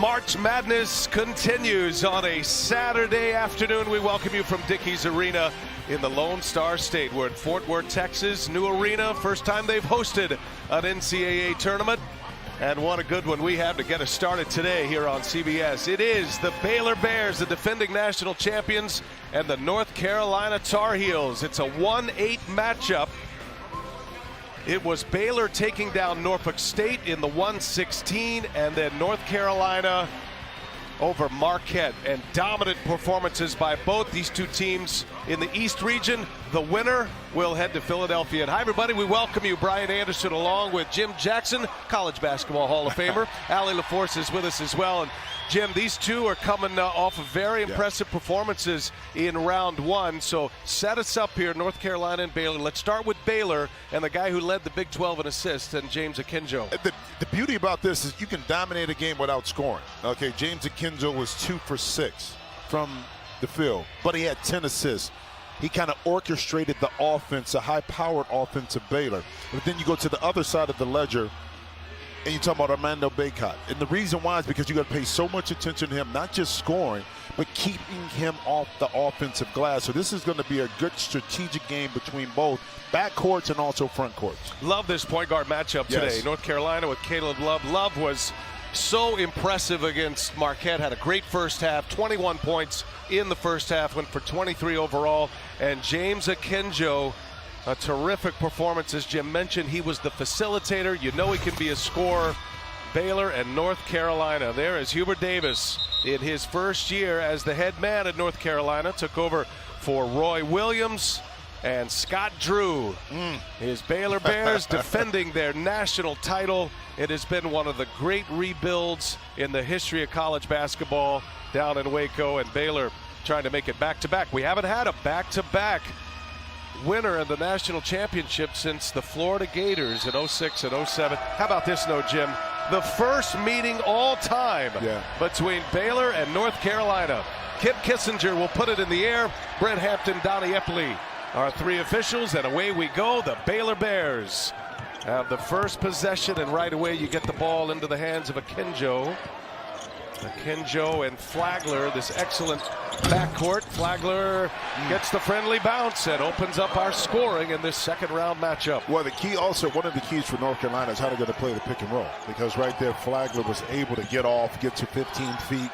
March Madness continues on a Saturday afternoon. We welcome you from Dickies Arena in the Lone Star State. We're in Fort Worth, Texas. New arena, first time they've hosted an NCAA tournament. And what a good one we have to get us started today here on CBS. It is the Baylor Bears, the defending national champions, and the North Carolina Tar Heels. It's a 1-8 matchup. It was Baylor taking down Norfolk State in the 1-16, and then North Carolina over Marquette. And dominant performances by both these two teams in the East region. The winner will head to Philadelphia. And hi, everybody. We welcome you. Brian Anderson along with Jim Jackson, College Basketball Hall of Famer. Allie LaForce is with us as well. And Jim, these two are coming off of very impressive performances in round one. So set us up here, North Carolina and Baylor. Let's start with Baylor and the guy who led the Big 12 in assists, and James Akinjo. The beauty about this is you can dominate a game without scoring. Okay, James Akinjo was 2 for 6 from the field, but he had 10 assists. He kind of orchestrated the offense, a high-powered offense of Baylor. But then you go to the other side of the ledger, and you talk about Armando Bacot. And the reason why is because you got to pay so much attention to him, not just scoring, but keeping him off the offensive glass. So this is going to be a good strategic game between both backcourts and also front courts. Love this point guard matchup today. North Carolina with Caleb Love. Love was so impressive against Marquette. Had a great first half, 21 points in the first half, went for 23 overall. And James Akinjo, a terrific performance. As Jim mentioned, he was the facilitator. You know he can be a scorer. Baylor and North Carolina. There is Hubert Davis in his first year as the head man at North Carolina. Took over for Roy Williams and Scott Drew. His Baylor Bears defending their national title. It has been one of the great rebuilds in the history of college basketball down in Waco, and Baylor trying to make it back-to-back. We haven't had a back-to-back winner of the national championship since the Florida Gators in 06 and 07. How about this note, Jim? The first meeting all time between Baylor and North Carolina. Kip Kissinger will put it in the air. Brett Hampton, Donnie Epley are three officials, and away we go. The Baylor Bears have the first possession, and right away you get the ball into the hands of Akinjo. Akinjo and Flagler, this excellent backcourt. Flagler gets the friendly bounce and opens up our scoring in this second round matchup. Well, the key also, one of the keys for North Carolina is how they're going to play the pick and roll, because right there Flagler was able to get off, get to 15 feet,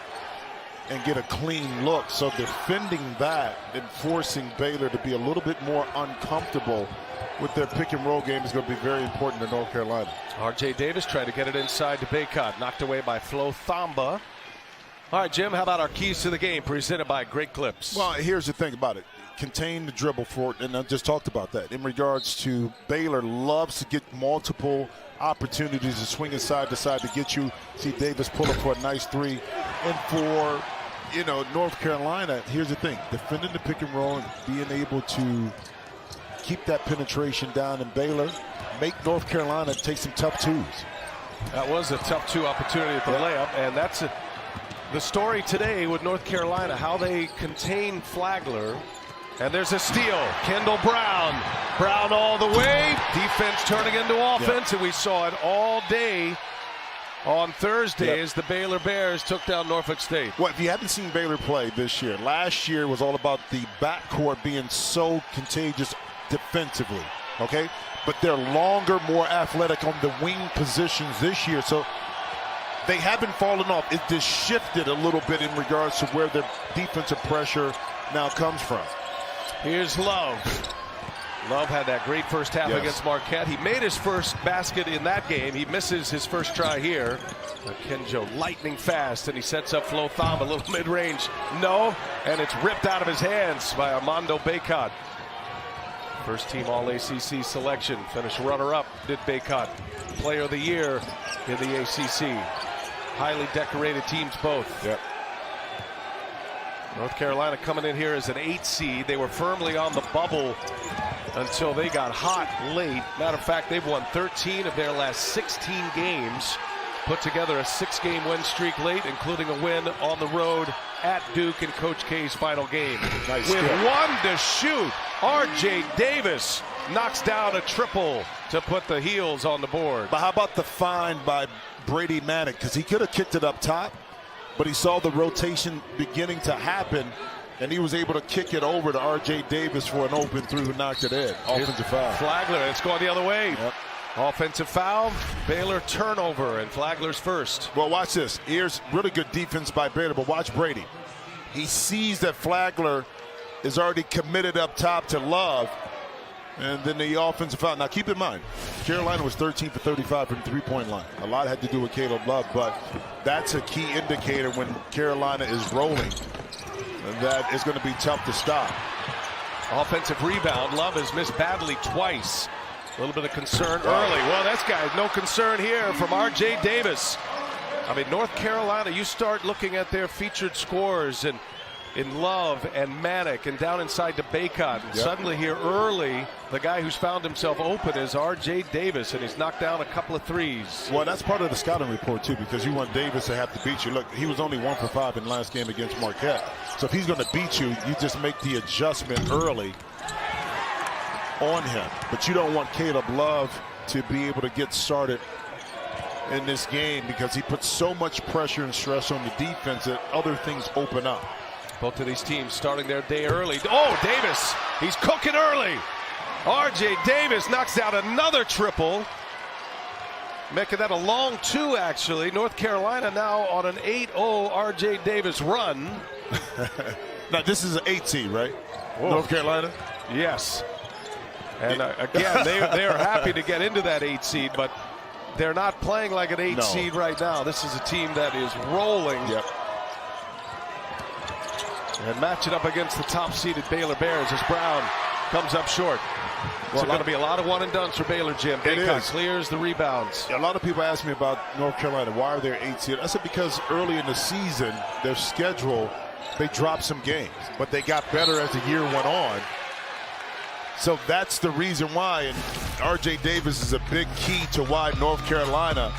and get a clean look. So defending that and forcing Baylor to be a little bit more uncomfortable with their pick and roll game is going to be very important to North Carolina. R.J. Davis trying to get it inside to Bacot. Knocked away by Flo Thamba. All right, Jim, how about our keys to the game presented by Great Clips? Well, here's the thing about it. Contain the dribble for it, and I just talked about that. In regards to Baylor, loves to get multiple opportunities to swing it side to side to get you. See Davis pull up for a nice three. And for, North Carolina, here's the thing. Defending the pick and roll and being able to keep that penetration down in Baylor, make North Carolina take some tough twos. That was a tough two opportunity at the layup, and that's the story today with North Carolina, how they contain Flagler. And there's a steal. Kendall Brown. Brown all the way. Defense turning into offense, and we saw it all day on Thursday as the Baylor Bears took down Norfolk State. Well, if you haven't seen Baylor play this year, last year was all about the backcourt being so contagious defensively, okay? But they're longer, more athletic on the wing positions this year. So they haven't fallen off. It just shifted a little bit in regards to where their defensive pressure now comes from. Here's Love. Love had that great first half against Marquette. He made his first basket in that game. He misses his first try here. Akinjo lightning fast, and he sets up Flo Thamba, a little mid-range. No, and it's ripped out of his hands by Armando Bacot. First team All-ACC selection. Finished runner-up, did Bacot. Player of the year in the ACC. Highly decorated teams both. North Carolina coming in here as an 8 seed. They were firmly on the bubble until they got hot late. Matter of fact, they've won 13 of their last 16 games. Put together a 6-game win streak late, including a win on the road at Duke in Coach K's final game. Nice With skill. one to shoot, R.J. Davis knocks down a triple to put the Heels on the board. But how about the find by Brady Manick? Because he could have kicked it up top, but he saw the rotation beginning to happen, and he was able to kick it over to R.J. Davis for an open three who knocked it in. Offensive foul. Flagler, it's going the other way. Yep. Offensive foul, Baylor turnover, and Flagler's first. Well, watch this. Here's really good defense by Baylor, but watch Brady. He sees that Flagler is already committed up top to Love, and then the offensive foul. Now, keep in mind, Carolina was 13 for 35 from the three-point line. A lot had to do with Caleb Love, but that's a key indicator when Carolina is rolling. And that is going to be tough to stop. Offensive rebound. Love has missed badly twice. A little bit of concern early. Well, that's got no concern here from R.J. Davis. I mean, North Carolina, you start looking at their featured scores and in Love and Manick and down inside to Baycott. And suddenly here early, the guy who's found himself open is R.J. Davis, and he's knocked down a couple of threes. Well, that's part of the scouting report, too, because you want Davis to have to beat you. Look, he was only 1 for 5 in the last game against Marquette. So if he's going to beat you, you just make the adjustment early on him. But you don't want Caleb Love to be able to get started in this game because he puts so much pressure and stress on the defense that other things open up. Both of these teams starting their day early. Oh, Davis, he's cooking early. R.J. Davis knocks down another triple, making that a long two, actually. North Carolina now on an 8-0 R.J. Davis run. Now, this is an 8 seed, right? Whoa. North Carolina? Yes. And again, they are happy to get into that 8 seed, but they're not playing like an 8 seed right now. This is a team that is rolling. Yep. And match it up against the top-seeded Baylor Bears as Brown comes up short. Well, it's going to be a lot of one-and-dones for Baylor, Jim. Baycott clears the rebounds. A lot of people ask me about North Carolina. Why are they 8 seed? I said because early in the season, their schedule, they dropped some games, but they got better as the year went on. So that's the reason why. And R.J. Davis is a big key to why North Carolina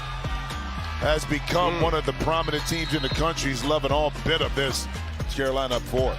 has become one of the prominent teams in the country. He's loving all bit of this. Carolina up 4.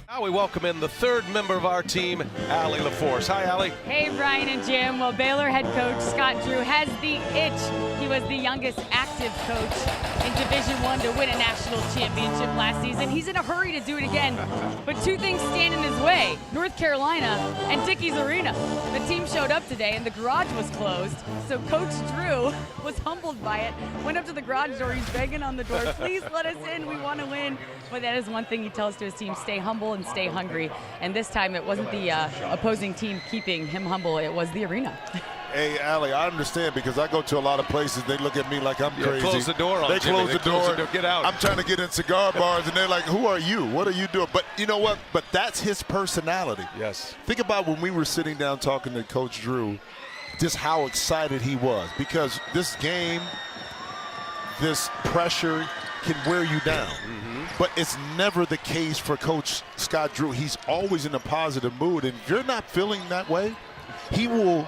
Now we welcome in the third member of our team, Allie LaForce. Hi, Allie. Hey, Brian and Jim. Well, Baylor head coach Scott Drew has the itch. He was the youngest active coach in Division I to win a national championship last season. He's in a hurry to do it again, but two things stand in his way: North Carolina and Dickies Arena. The team showed up today, and the garage was closed, so Coach Drew was humbled by it. Went up to the garage door. He's begging on the door, "Please let us in. We want to win." But that is one thing he tells to his team: stay humble and stay hungry. And this time it wasn't the opposing team keeping him humble, it was the arena. Hey, Allie, I understand because I go to a lot of places. They look at me like I'm crazy. Close the door on They Jimmy. close the door. Get out. I'm trying to get in cigar bars, and they're like, who are you? What are you doing? But you know what? But that's his personality. Yes. Think about when we were sitting down talking to Coach Drew, just how excited he was. Because this game, this pressure can wear you down. But it's never the case for Coach Scott Drew. He's always in a positive mood. And if you're not feeling that way, he will.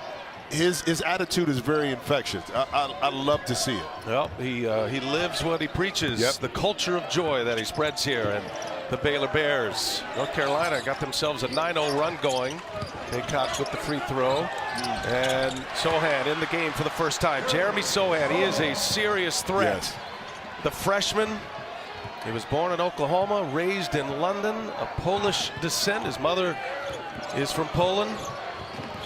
His attitude is very infectious. I love to see it. Well, he lives what he preaches. Yep. The culture of joy that he spreads here. And the Baylor Bears, North Carolina, got themselves a 9-0 run going. Baycott with the free throw. And Sohan in the game for the first time. Jeremy Sohan, he is a serious threat. Yes. The freshman. He was born in Oklahoma, raised in London, of Polish descent. His mother is from Poland.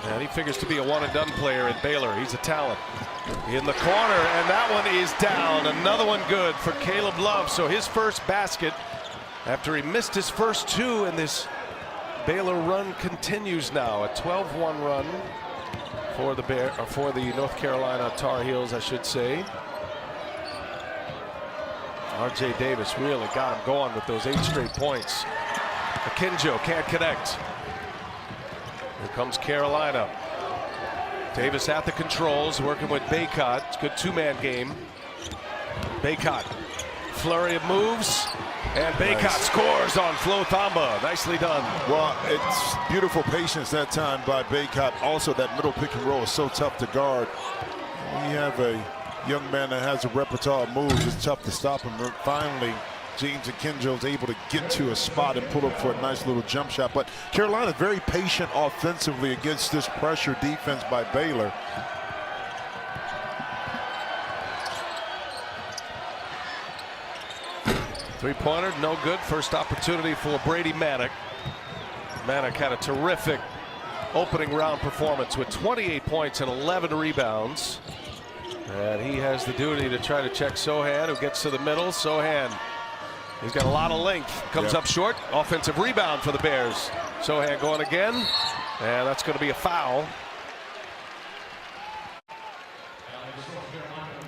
And he figures to be a one-and-done player at Baylor. He's a talent. In the corner, and that one is down. Another one good for Caleb Love. So his first basket after he missed his first two, and this Baylor run continues now. A 12-1 run for the North Carolina Tar Heels, I should say. R.J. Davis really got him going with those 8 straight points. Akinjo can't connect. Here comes Carolina. Davis at the controls, working with Baycott. It's a good two-man game. Baycott, flurry of moves, and Baycott scores on Flo Thamba. Nicely done. Well, it's beautiful patience that time by Baycott. Also, that middle pick and roll is so tough to guard. When you have a young man that has a repertoire of moves, it's tough to stop him. Finally, James Akinjo is able to get to a spot and pull up for a nice little jump shot. But Carolina very patient offensively against this pressure defense by Baylor. Three-pointer, no good. First opportunity for Brady Manick. Manick had a terrific opening round performance with 28 points and 11 rebounds. And he has the duty to try to check Sohan, who gets to the middle. Sohan, he's got a lot of length. Comes up short. Offensive rebound for the Bears. Sohan going again. And that's going to be a foul.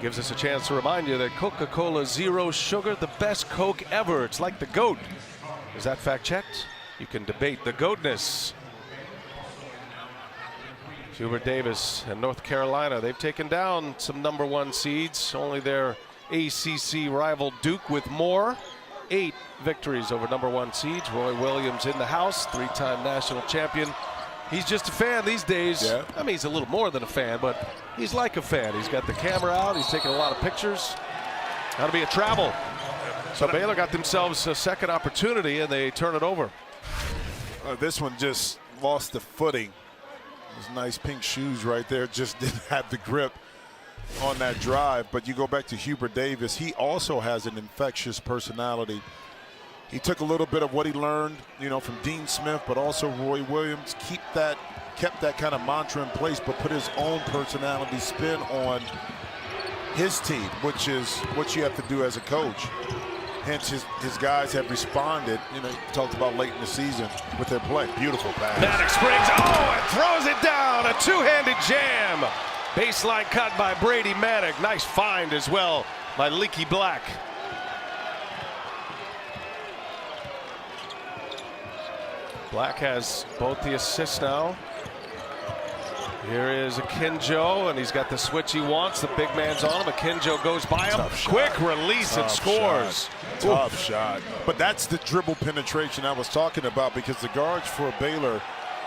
Gives us a chance to remind you that Coca-Cola Zero Sugar, the best Coke ever. It's like the GOAT. Is that fact checked? You can debate the GOATness. Hubert Davis and North Carolina, they've taken down some #1 seeds. Only their ACC rival Duke with more. 8 victories over #1 seeds. Roy Williams in the house, 3-time national champion. He's just a fan these days. Yeah. I mean, he's a little more than a fan, but he's like a fan. He's got the camera out. He's taking a lot of pictures. That'll be a travel. So Baylor got themselves a second opportunity, and they turn it over. This one just lost the footing. Those nice pink shoes right there just didn't have the grip on that drive. But you go back to Hubert Davis. He also has an infectious personality. He took a little bit of what he learned, from Dean Smith, but also Roy Williams. Kept that kind of mantra in place, but put his own personality spin on his team, which is what you have to do as a coach. Hence, his guys have responded, talked about late in the season with their play. Beautiful pass. Manick springs, and throws it down. A two-handed jam. Baseline cut by Brady Manick. Nice find as well by Leaky Black. Black has both the assists now. Here is Akinjo, and he's got the switch he wants. The big man's on him. Akinjo goes by him. Quick release and scores. Tough shot. But that's the dribble penetration I was talking about, because the guards for Baylor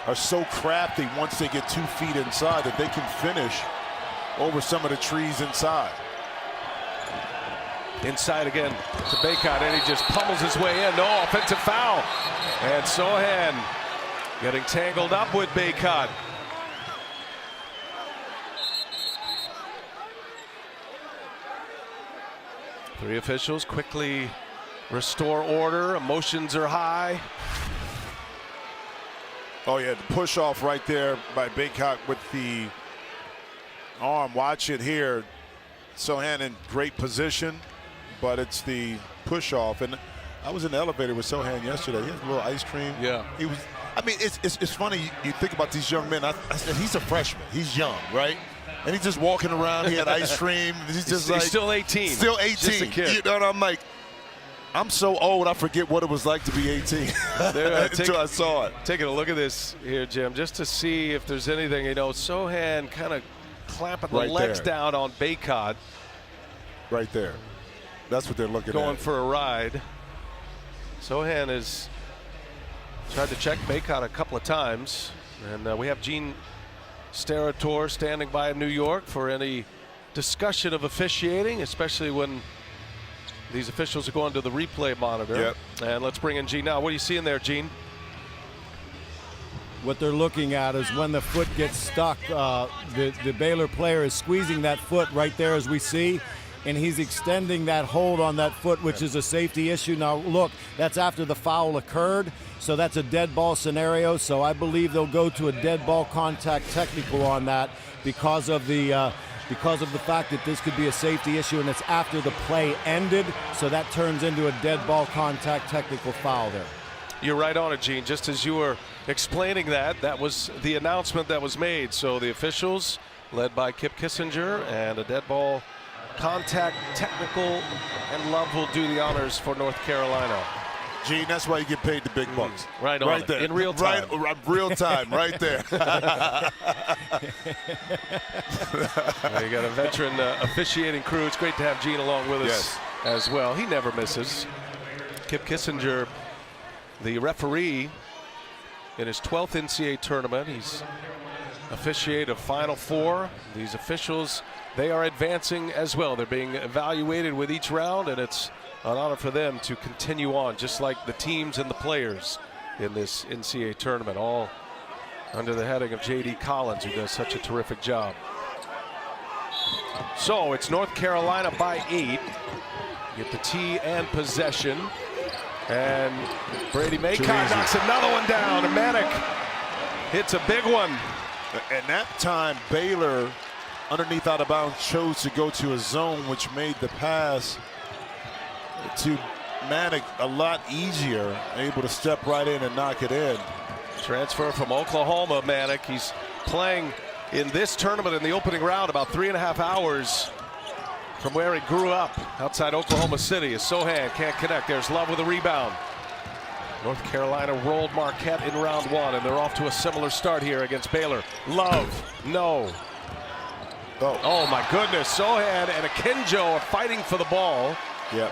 are so crafty once they get 2 feet inside that they can finish over some of the trees inside. Inside again to Baycott, and he just pummels his way in. No offensive foul. And Sohan getting tangled up with Baycott. Three officials quickly restore order. Emotions are high. Oh, yeah, the push off right there by Baycott with the arm. Watch it here. Sohan in great position, but it's the push off. And I was in the elevator with Sohan yesterday. He had a little ice cream. Yeah. He was. I mean, it's funny. You think about these young men. I said he's a freshman. He's young, right? And he's just walking around. He had ice cream. He's still 18. Still 18. Just a kid. And I'm like, I'm so old, I forget what it was like to be 18 until I saw it. Taking a look at this here, Jim, just to see if there's anything. Sohan kind of clamping the legs down on Baycott. Right there. That's what they're looking at. Going for a ride. Sohan has tried to check Baycott a couple of times. And we have Gene Steratore standing by in New York for any discussion of officiating, especially when these officials are going to the replay monitor. Yep. And let's bring in Gene now. What are you seeing there, Gene? What they're looking at is when the foot gets stuck, the Baylor player is squeezing that foot right there, as we see, and he's extending that hold on that foot, which is a safety issue. Now, look, that's after the foul occurred, so that's a dead ball scenario. So I believe they'll go to a dead ball contact technical on that because of the fact that this could be a safety issue, and it's after the play ended, so that turns into a dead ball contact technical foul there. You're right on it, Gene. Just as you were explaining that was the announcement that was made. So the officials, led by Kip Kissinger, and a dead ball contact technical, and Love will do the honors for North Carolina. Gene, that's why you get paid the big bucks. Right on right there. In real time. Right, real time, right there. You got a veteran officiating crew. It's great to have Gene along with us as well. He never misses. Kip Kissinger, the referee in his 12th NCAA tournament. He's officiated a Final Four. These officials, they are advancing as well. They're being evaluated with each round, and it's an honor for them to continue on, just like the teams and the players in this NCAA tournament, all under the heading of J.D. Collins, who does such a terrific job. So it's North Carolina by 8. get the tee and possession. And Brady Maycott knocks another one down. And Manick hits a big one. And that time, Baylor, underneath out of bounds, chose to go to a zone, which made the pass to Manick a lot easier, able to step right in and knock it in. Transfer from Oklahoma, Manick. He's playing in this tournament in the opening round about 3.5 hours from where he grew up outside Oklahoma City. As Sohan can't connect. There's Love with a rebound. North Carolina rolled Marquette in round one, and they're off to a similar start here against Baylor. Love, no. Oh my goodness. Sohan and Akinjo are fighting for the ball. Yep.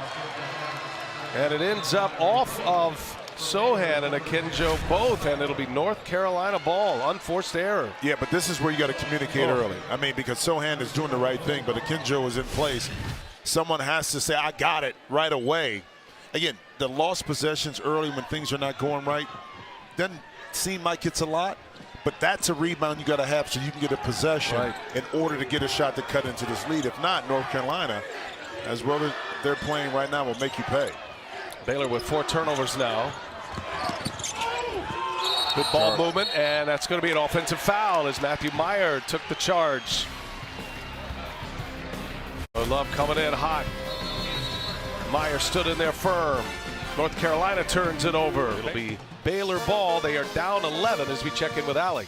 And it ends up off of Sohan and Akinjo both, and it'll be North Carolina ball. Unforced error. Yeah, but this is where you got to communicate early. I mean, because Sohan is doing the right thing, but Akinjo is in place. Someone has to say, I got it right away. Again, the lost possessions early when things are not going right doesn't seem like it's a lot, but that's a rebound you got to have so you can get a possession in order to get a shot to cut into this lead. If not, North Carolina, as well as they're playing right now, will make you pay. Baylor with 4 turnovers now. Good ball movement, and that's going to be an offensive foul as Matthew Meyer took the charge. Love coming in hot. Meyer stood in there firm. North Carolina turns it over. It'll be Baylor ball. They are down 11 as we check in with Allie.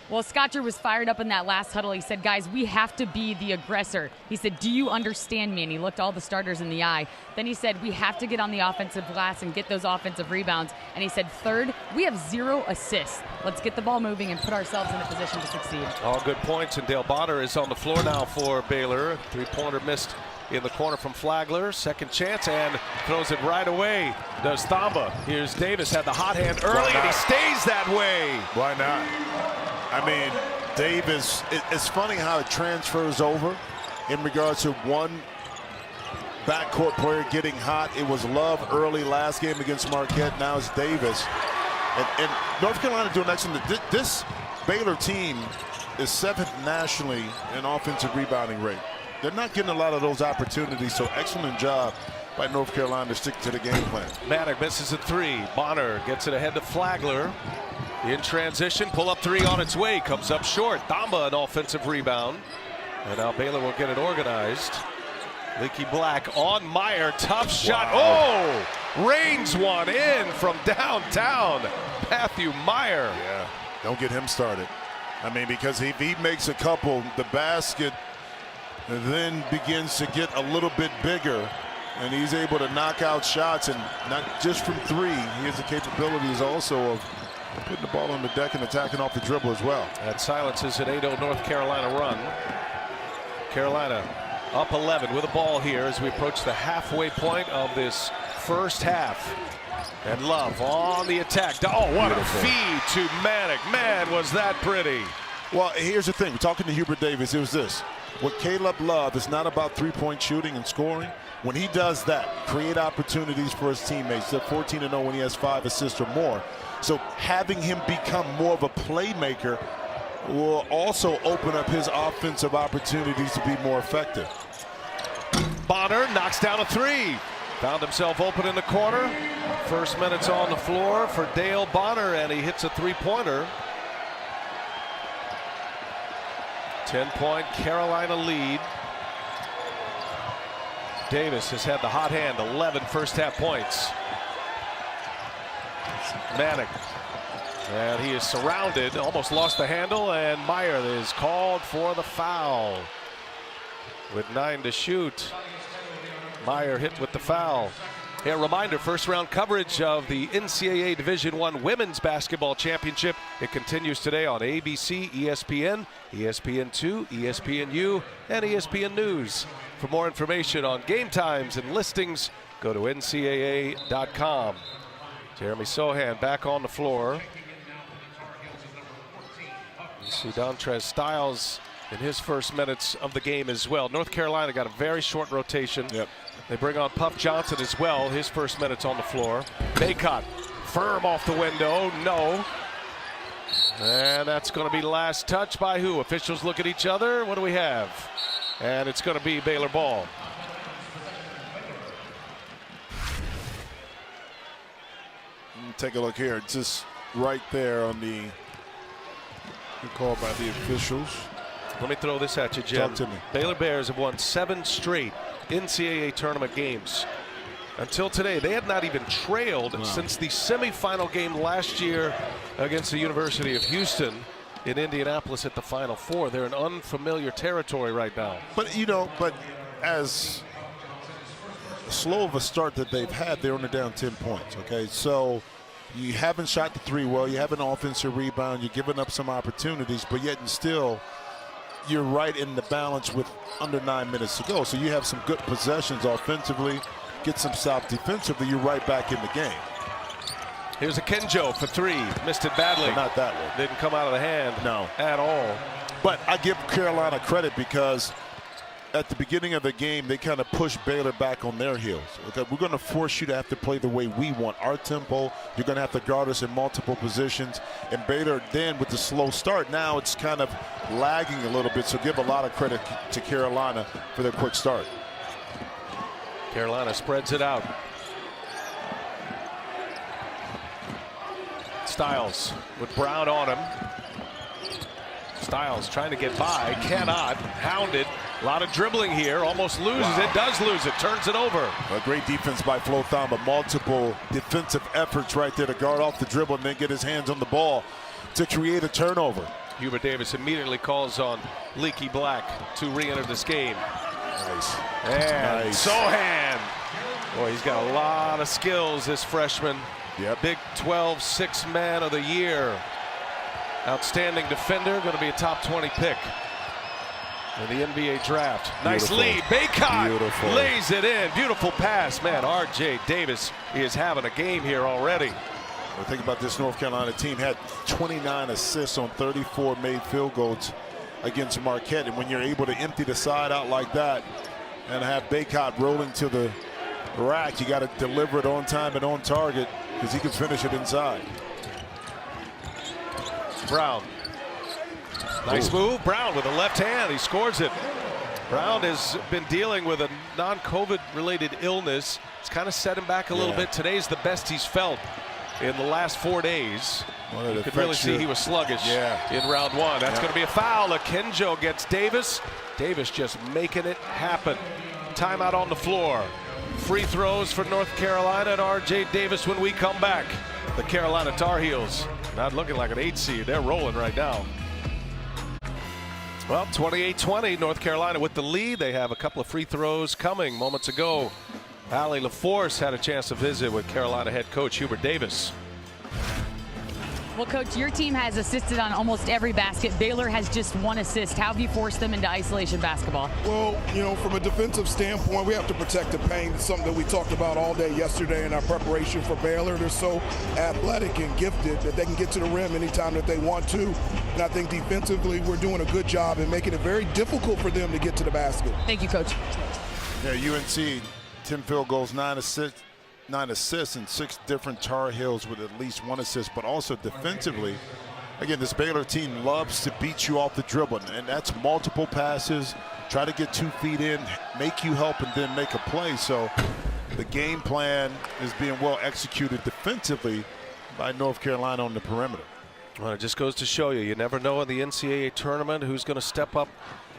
Well, Scott Drew was fired up in that last huddle. He said, guys, we have to be the aggressor. He said, do you understand me? And he looked all the starters in the eye. Then he said, we have to get on the offensive glass and get those offensive rebounds. And he said, third, we have 0 assists. Let's get the ball moving and put ourselves in a position to succeed. All good points, and Dale Bonner is on the floor now for Baylor. 3-pointer missed in the corner from Flagler. Second chance, and throws it right away. Does Thamba. Here's Davis, had the hot hand early, and he stays that way. Why not? I mean, Davis, it's funny how it transfers over in regards to one backcourt player getting hot. It was Love early last game against Marquette. Now it's Davis. And North Carolina doing excellent. This Baylor team is 7th nationally in offensive rebounding rate. They're not getting a lot of those opportunities, so excellent job by North Carolina to stick to the game plan. Manick misses a 3. Bonner gets it ahead to Flagler. In transition, pull-up 3 on its way, comes up short. Thamba an offensive rebound. And now Baylor will get it organized. Leaky Black on Meyer, tough shot. Wow. Oh, rains one in from downtown. Matthew Meyer. Yeah, don't get him started. I mean, because if he makes a couple, the basket then begins to get a little bit bigger, and he's able to knock out shots, and not just from 3. He has the capabilities also of putting the ball on the deck and attacking off the dribble as well. That silences an 8-0 North Carolina run. Carolina up 11 with a ball here as we approach the halfway point of this first half. And Love on the attack. Oh, what a feed to Manick. Man, was that pretty. Well, here's the thing. We're talking to Hubert Davis. It was this. With Caleb Love, it's not about 3-point shooting and scoring. When he does that, create opportunities for his teammates. They're 14-0 when he has 5 assists or more. So having him become more of a playmaker will also open up his offensive opportunities to be more effective. Bonner knocks down a 3. Found himself open in the corner. First minutes on the floor for Dale Bonner, and he hits a 3-pointer. 10-point Carolina lead. Davis has had the hot hand, 11 first half points. Manick, and he is surrounded, almost lost the handle, and Meyer is called for the foul. With 9 to shoot, Meyer hit with the foul. Hey, a reminder, first round coverage of the NCAA Division I Women's Basketball Championship. It continues today on ABC, ESPN, ESPN2, ESPNU, and ESPN News. For more information on game times and listings, go to ncaa.com. Jeremy Sohan back on the floor. You see Dontrez Styles in his first minutes of the game as well. North Carolina got a very short rotation. Yep. They bring on Puff Johnson as well, his first minutes on the floor. Maycott, firm off the window, no. And that's going to be last touch by who? Officials look at each other. What do we have? And it's going to be Baylor ball. take a look here. Just right there on the call by the officials. Let me throw this at you, Jim. Talk to me. Baylor Bears have won 7 straight NCAA tournament games. Until today, they had not even trailed since the semifinal game last year against the University of Houston in Indianapolis at the Final Four. They're in unfamiliar territory right now. But, but as slow of a start that they've had, they're only down 10 points, okay? So you haven't shot the three well. You have an offensive rebound. You're giving up some opportunities, but yet and still you're right in the balance with under 9 minutes to go. So you have some good possessions offensively, get some stop defensively, you're right back in the game. Here's a Kenjo for 3. Missed it badly. But not that one. Didn't come out of the hand at all. But I give Carolina credit because at the beginning of the game, they kind of pushed Baylor back on their heels. Okay, we're going to force you to have to play the way we want our tempo. You're going to have to guard us in multiple positions. And Baylor then with the slow start, now it's kind of lagging a little bit. So give a lot of credit to Carolina for their quick start. Carolina spreads it out. Styles with Brown on him. Styles trying to get by, cannot. Hounded. A lot of dribbling here. Almost loses it. Does lose it. Turns it over. A great defense by Flo Thamba. Multiple defensive efforts right there to guard off the dribble and then get his hands on the ball to create a turnover. Hubert Davis immediately calls on Leaky Black to re-enter this game. Nice. And nice. Sohan. Boy, he's got a lot of skills, this freshman. Yep. Big 12 Sixth Man of the Year. Outstanding defender, going to be a top 20 pick in the NBA draft. Nice Beautiful. lead. Baycott Beautiful. lays it in. Beautiful pass. Man, R.J. Davis is having a game here already. Well, think about this North Carolina team had 29 assists on 34 made field goals against Marquette. And when you're able to empty the side out like that and have Baycott rolling to the rack, you got to deliver it on time and on target because he can finish it inside. Brown. Nice move. Brown with a left hand. He scores it. Brown has been dealing with a non-COVID related illness. It's kind of set him back a little bit. Today's the best he's felt in the last 4 days. You could really see he was sluggish in round 1. That's going to be a foul. Akenjo gets Davis. Davis just making it happen. Timeout on the floor. Free throws for North Carolina and R.J. Davis when we come back. The Carolina Tar Heels not looking like an 8 seed. They're rolling right now. Well, 28-20, North Carolina with the lead. They have a couple of free throws coming moments ago. Allie LaForce had a chance to visit with Carolina head coach Hubert Davis. Well, Coach, your team has assisted on almost every basket. Baylor has just 1 assist. How have you forced them into isolation basketball? Well, from a defensive standpoint, we have to protect the paint. It's something that we talked about all day yesterday in our preparation for Baylor. They're so athletic and gifted that they can get to the rim anytime that they want to. And I think defensively, we're doing a good job in making it very difficult for them to get to the basket. Thank you, Coach. Yeah, UNC, 10 field goals, 9 assists, and 6 different Tar Heels with at least 1 assist, but also defensively. Again, this Baylor team loves to beat you off the dribble, and that's multiple passes, try to get 2 feet in, make you help, and then make a play. So the game plan is being well executed defensively by North Carolina on the perimeter. Well, it just goes to show you never know in the NCAA tournament who's going to step up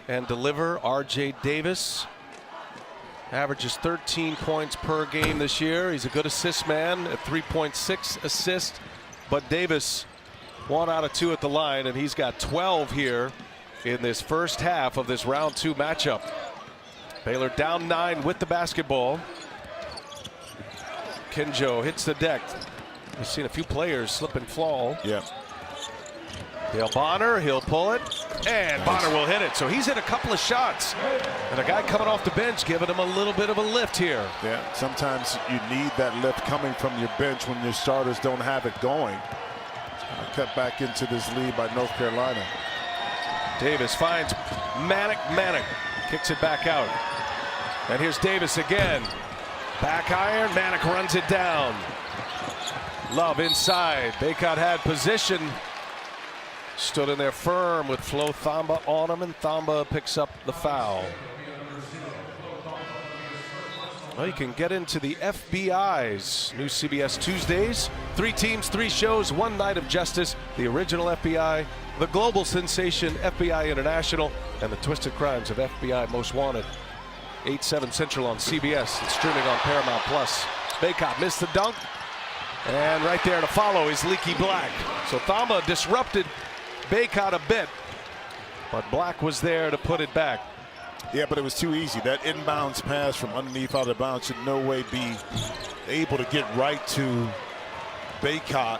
and deliver. R.J. Davis averages 13 points per game this year. He's a good assist man at 3.6 assists. But Davis, 1 out of 2 at the line, and he's got 12 here in this first half of this round 2 matchup. Baylor down 9 with the basketball. Kenjo hits the deck. We've seen a few players slip and fall. Yeah. Dale Bonner, he'll pull it, and Bonner will hit it. So he's hit a couple of shots, and a guy coming off the bench giving him a little bit of a lift here. Yeah, sometimes you need that lift coming from your bench when your starters don't have it going. Cut back into this lead by North Carolina. Davis finds Manick kicks it back out. And here's Davis again. Back iron, Manick runs it down. Love inside. Baycott had position. Stood in there firm with Flo Thamba on him, and Thamba picks up the foul. Well, you can get into the FBI's new CBS Tuesdays. 3 teams, 3 shows, 1 night of justice. The original FBI, the global sensation FBI International, and the twisted crimes of FBI Most Wanted. 8/7 Central on CBS. It's streaming on Paramount+. Bacot missed the dunk. And right there to follow is Leaky Black. So Thamba disrupted Bacot a bit, but Black was there to put it back. Yeah, but it was too easy. That inbounds pass from underneath out of bounds should no way be able to get right to Bacot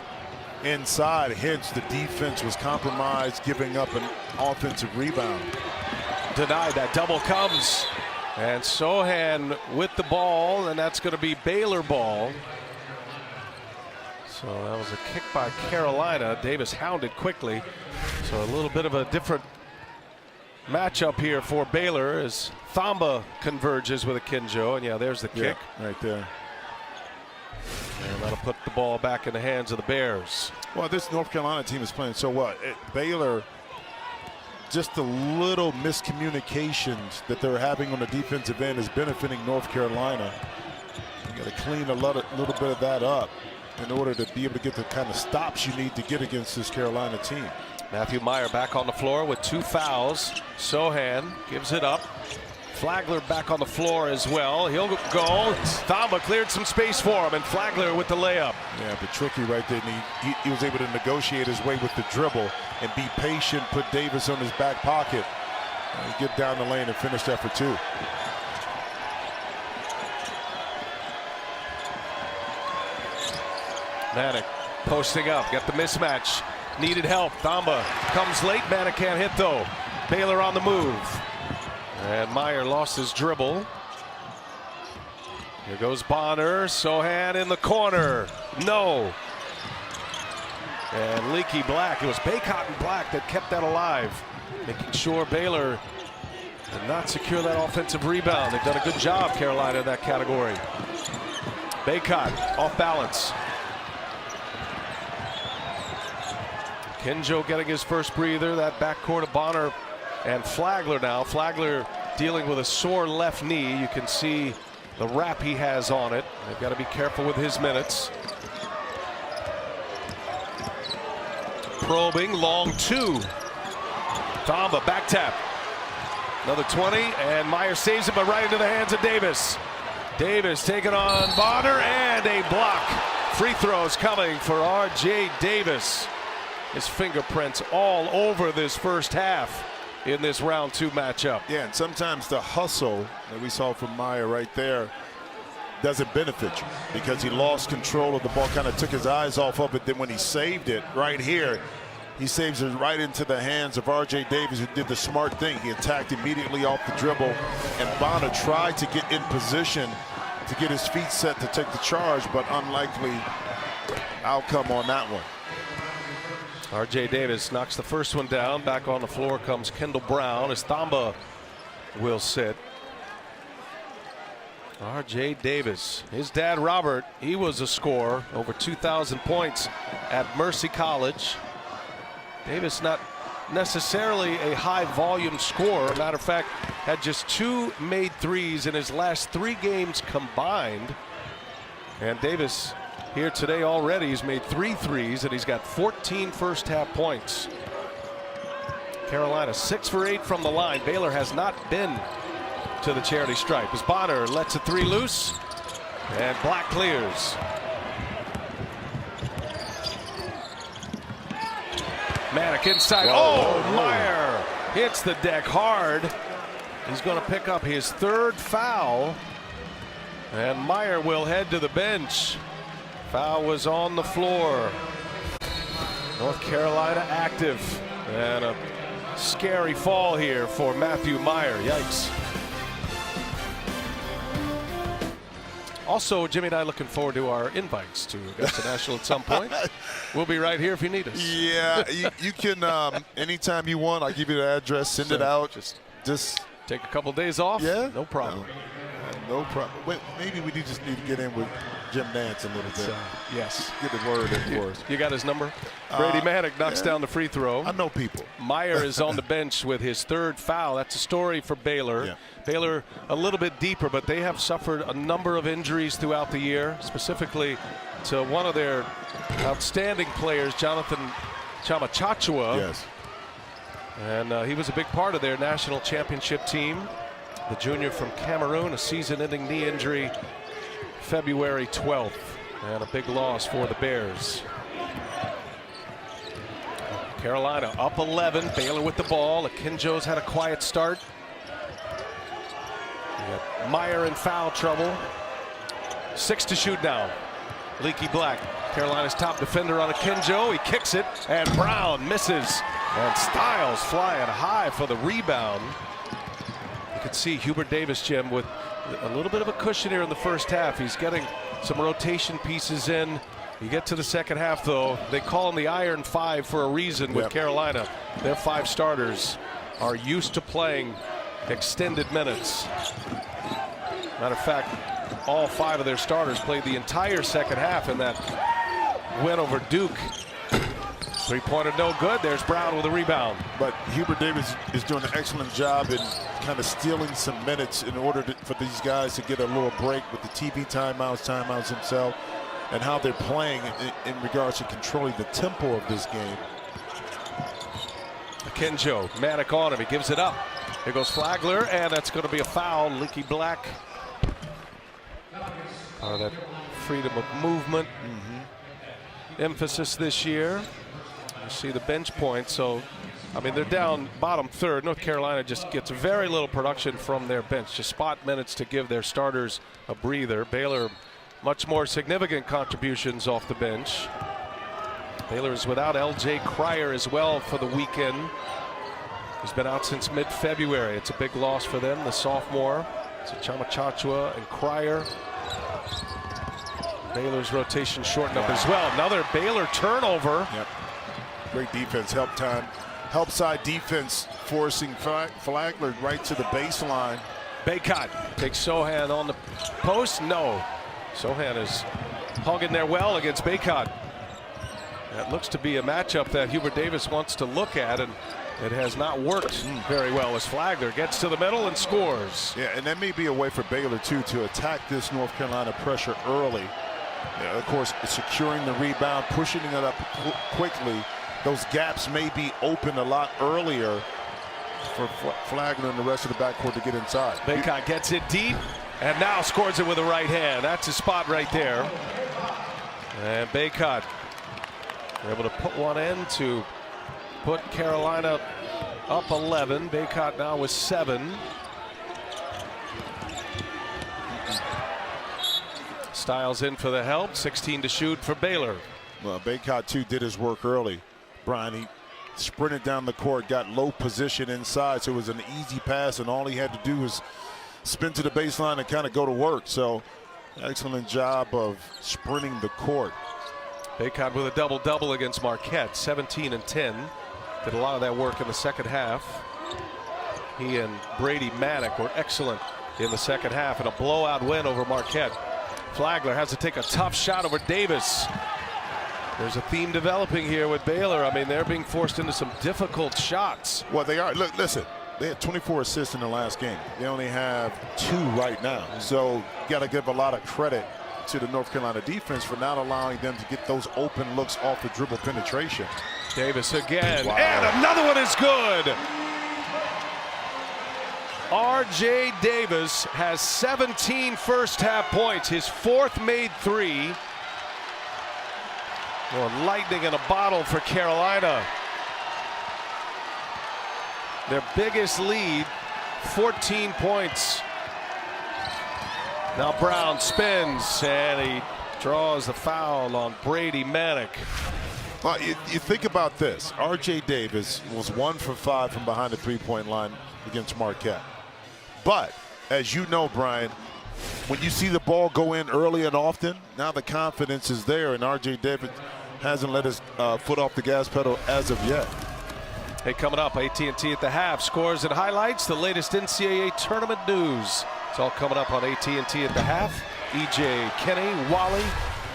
inside. Hence, the defense was compromised, giving up an offensive rebound. Denied. That double comes. And Sohan with the ball, and that's going to be Baylor ball. So that was a kick by Carolina. Davis hounded quickly. So a little bit of a different matchup here for Baylor as Thamba converges with Akinjo. And yeah, there's the kick. Yeah, right there. And that'll put the ball back in the hands of the Bears. Well, this North Carolina team is playing so what? Baylor, just the little miscommunications that they're having on the defensive end is benefiting North Carolina. You got to clean a little bit of that up in order to be able to get the kind of stops you need to get against this Carolina team. Matthew Meyer back on the floor with 2 fouls. Sohan gives it up. Flagler back on the floor as well. He'll go. Thamba cleared some space for him, and Flagler with the layup. Yeah, but tricky right there. And he was able to negotiate his way with the dribble and be patient, put Davis on his back pocket, and get down the lane and finish that for 2. Manek posting up, got the mismatch. Needed help. Thamba comes late. Manek can't hit though. Baylor on the move. And Meyer lost his dribble. Here goes Bonner. Sohan in the corner. No. And Leaky Black. It was Bacot and Black that kept that alive, making sure Baylor did not secure that offensive rebound. They've done a good job, Carolina, in that category. Bacot off balance. Akinjo getting his first breather. That backcourt of Bonner and Flagler now. Flagler dealing with a sore left knee. You can see the wrap he has on it. They've got to be careful with his minutes. Probing, long 2. Thamba back tap. Another 20, and Meyer saves it, but right into the hands of Davis. Davis taking on Bonner, and a block. Free throws coming for R.J. Davis. His fingerprints all over this first half in this round 2 matchup. Yeah, and sometimes the hustle that we saw from Meyer right there doesn't benefit you because he lost control of the ball, kind of took his eyes off of it. Then when he saved it right here, he saves it right into the hands of R.J. Davis, who did the smart thing. He attacked immediately off the dribble, and Bonner tried to get in position to get his feet set to take the charge, but unlikely outcome on that one. R.J. Davis knocks the first one down. Back on the floor comes Kendall Brown as Thamba will sit. R.J. Davis, his dad Robert, he was a scorer, over 2,000 points at Mercy College. Davis not necessarily a high volume scorer. Matter of fact, had just 2 made threes in his last 3 games combined. And Davis here today already, he's made 3 threes, and he's got 14 first half points. Carolina 6 for 8 from the line. Baylor has not been to the charity stripe as Bonner lets a 3 loose, and Black clears. Manek inside. Meyer hits the deck hard. He's going to pick up his 3rd foul, and Meyer will head to the bench. Foul was on the floor. North Carolina active, and a scary fall here for Matthew Meyer. Yikes. Also, Jimmy and I looking forward to our invites to Augusta National at some point. We'll be right here if you need us. Yeah, you can anytime you want. I'll give you the address. Send it out. Just take a couple days off. Yeah, no problem. No problem. Wait, maybe we just need to get in with Jim Nance a little bit. Yes. Get the word in for us. You got his number? Brady Manick knocks down the free throw. I know people. Meyer is on the bench with his third foul. That's a story for Baylor. Yeah. Baylor a little bit deeper, but they have suffered a number of injuries throughout the year, specifically to one of their outstanding players, Jonathan Chama. Yes. And he was a big part of their national championship team. The junior from Cameroon, a season-ending knee injury February 12th, and a big loss for the Bears. Carolina up 11, Baylor with the ball. Akinjo's had a quiet start. We got Meyer in foul trouble. 6 to shoot now. Leaky Black, Carolina's top defender on Akinjo. He kicks it, and Brown misses. And Styles flying high for the rebound. You can see Hubert Davis, Jim, with a little bit of a cushion here in the first half. He's getting some rotation pieces in. You get to the second half, though, they call him the Iron Five for a reason with Carolina. Their 5 starters are used to playing extended minutes. Matter of fact, all 5 of their starters played the entire second half in that win over Duke. Three-pointer no good. There's Brown with a rebound. But Hubert Davis is doing an excellent job in kind of stealing some minutes in order for these guys to get a little break with the TV timeouts himself, and how they're playing in regards to controlling the tempo of this game. Akinjo, Manick on him. He gives it up. Here goes Flagler, and that's going to be a foul. Leaky Black. That freedom of movement emphasis this year. You see the bench points. So, I mean, they're down bottom third. North Carolina just gets very little production from their bench, just spot minutes to give their starters a breather. Baylor, much more significant contributions off the bench. Baylor is without L.J. Cryer as well for the weekend. He's been out since mid-February. It's a big loss for them, the sophomore. So Chama and Cryer. Baylor's rotation shortened up as well. Another Baylor turnover. Yep. Great defense, help side defense, forcing Flagler right to the baseline. Baycott takes Sohan on the post. No. Sohan is hugging there well against Baycott. That looks to be a matchup that Hubert Davis wants to look at, and it has not worked very well as Flagler gets to the middle and scores. Yeah, and that may be a way for Baylor, too, to attack this North Carolina pressure early. Yeah, of course, securing the rebound, pushing it up quickly. Those gaps may be open a lot earlier for Flagler and the rest of the backcourt to get inside. Baycott gets it deep and now scores it with the right hand. That's his spot right there. And Baycott able to put one in to put Carolina up 11. Baycott now with 7. Styles in for the help. 16 to shoot for Baylor. Well, Baycott, too, did his work early. Brian, he sprinted down the court, got low position inside, so it was an easy pass, and all he had to do was spin to the baseline and kind of go to work. So, excellent job of sprinting the court. Baycott with a double-double against Marquette, 17 and 10. Did a lot of that work in the second half. He and Brady Manick were excellent in the second half in a blowout win over Marquette. Flagler has to take a tough shot over Davis. There's a theme developing here with Baylor. I mean, they're being forced into some difficult shots. Well, they are. Look, listen, they had 24 assists in the last game. They only have 2 right now. So you got to give a lot of credit to the North Carolina defense for not allowing them to get those open looks off the dribble penetration. Davis again, and another one is good. R.J. Davis has 17 first-half points, his 4th made 3. Well, lightning in a bottle for Carolina. Their biggest lead, 14 points. Now Brown spins, and he draws the foul on Brady Manick. Well, you think about this. R.J. Davis was 1 for 5 from behind the three-point line against Marquette. But, as you know, Brian, when you see the ball go in early and often, now the confidence is there, and R.J. Davis hasn't let his foot off the gas pedal as of yet. Hey, coming up, AT&T at the half, scores and highlights, the latest NCAA tournament news. It's all coming up on AT&T at the half. E.J. Kenny, Wally,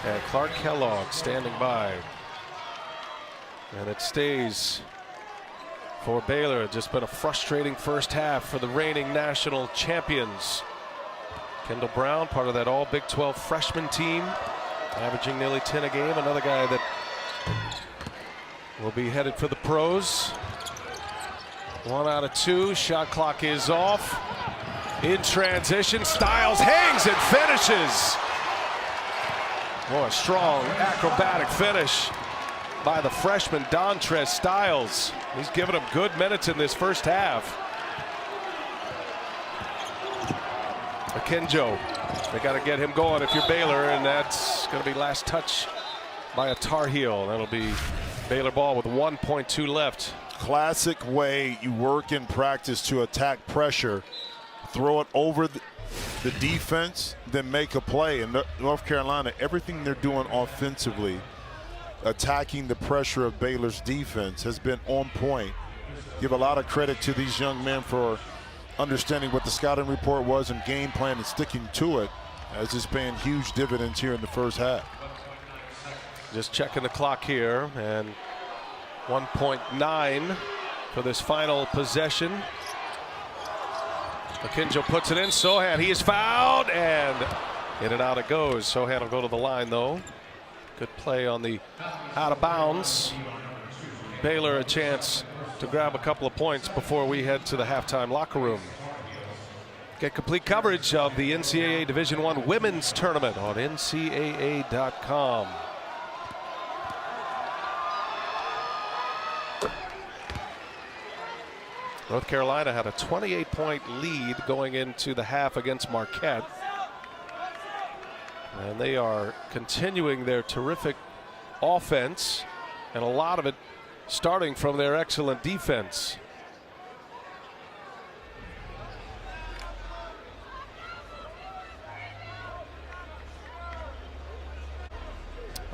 and Clark Kellogg standing by. And it stays for Baylor. It's just been a frustrating first half for the reigning national champions. Kendall Brown, part of that all Big 12 freshman team, averaging nearly 10 a game. Another guy that will be headed for the pros. 1 out of 2. Shot clock is off. In transition, Styles hangs and finishes. Boy, a strong acrobatic finish by the freshman Dontrez Styles. He's given him good minutes in this first half. Akinjo, they got to get him going if you're Baylor, and that's going to be last touch by a Tar Heel. That'll be Baylor ball with 1.2 left. Classic way you work in practice to attack pressure. Throw it over the defense, then make a play. In North Carolina, everything they're doing offensively, attacking the pressure of Baylor's defense, has been on point. Give a lot of credit to these young men for understanding what the scouting report was and game plan and sticking to it, as it's paying huge dividends here in the first half. Just checking the clock here, and 1.9 for this final possession. Akinjo puts it in. Sohan, he is fouled, and in and out it goes. Sohan will go to the line, though. Good play on the out of bounds. Baylor a chance to grab a couple of points before we head to the halftime locker room. Get complete coverage of the NCAA Division I Women's Tournament on NCAA.com. North Carolina had a 28-point lead going into the half against Marquette. And they are continuing their terrific offense, and a lot of it starting from their excellent defense.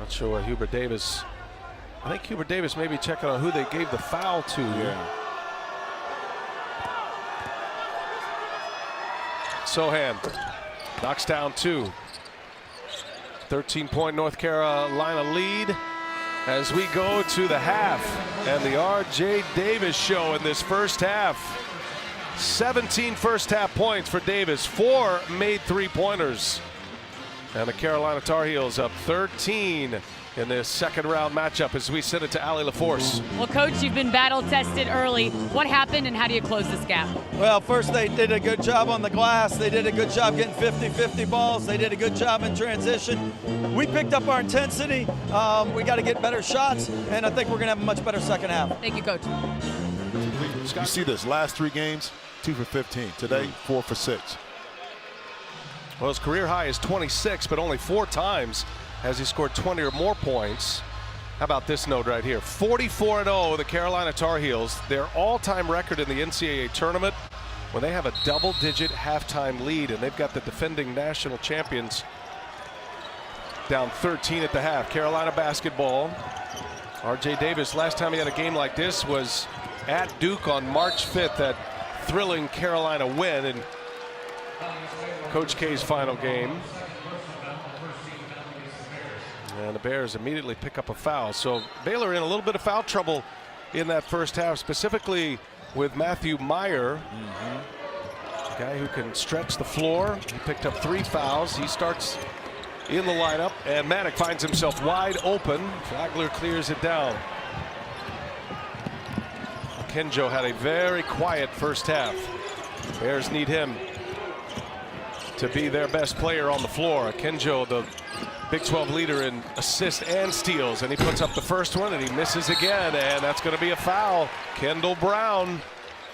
Not sure what Hubert Davis. I think Hubert Davis may be checking on who they gave the foul to. Yeah. Sohan knocks down 2. 13-point North Carolina lead as we go to the half, and the R.J. Davis show in this first half. 17 first half points for Davis, 4 made 3-pointers, and the Carolina Tar Heels up 13 in this second round matchup as we send it to Allie LaForce. Well, Coach, you've been battle tested early. What happened and how do you close this gap? Well, first they did a good job on the glass. They did a good job getting 50-50 balls. They did a good job in transition. We picked up our intensity. We got to get better shots, and I think we're going to have a much better second half. Thank you, Coach. You see this, last 3 games, 2 for 15. Today, 4 for 6. Well, his career high is 26, but only 4 times has he scored 20 or more points. How about this note right here? 44-0, the Carolina Tar Heels, their all-time record in the NCAA tournament when they have a double-digit halftime lead, and they've got the defending national champions down 13 at the half. Carolina basketball. R.J. Davis, last time he had a game like this was at Duke on March 5th, that thrilling Carolina win in Coach K's final game. And the Bears immediately pick up a foul. So Baylor in a little bit of foul trouble in that first half, specifically with Matthew Meyer, a guy who can stretch the floor. He picked up 3 fouls. He starts in the lineup, and Maddox finds himself wide open. Flagler clears it down. Akinjo had a very quiet first half. Bears need him to be their best player on the floor. Akinjo, the Big 12 leader in assists and steals, and he puts up the first one and he misses again, and that's going to be a foul. Kendall Brown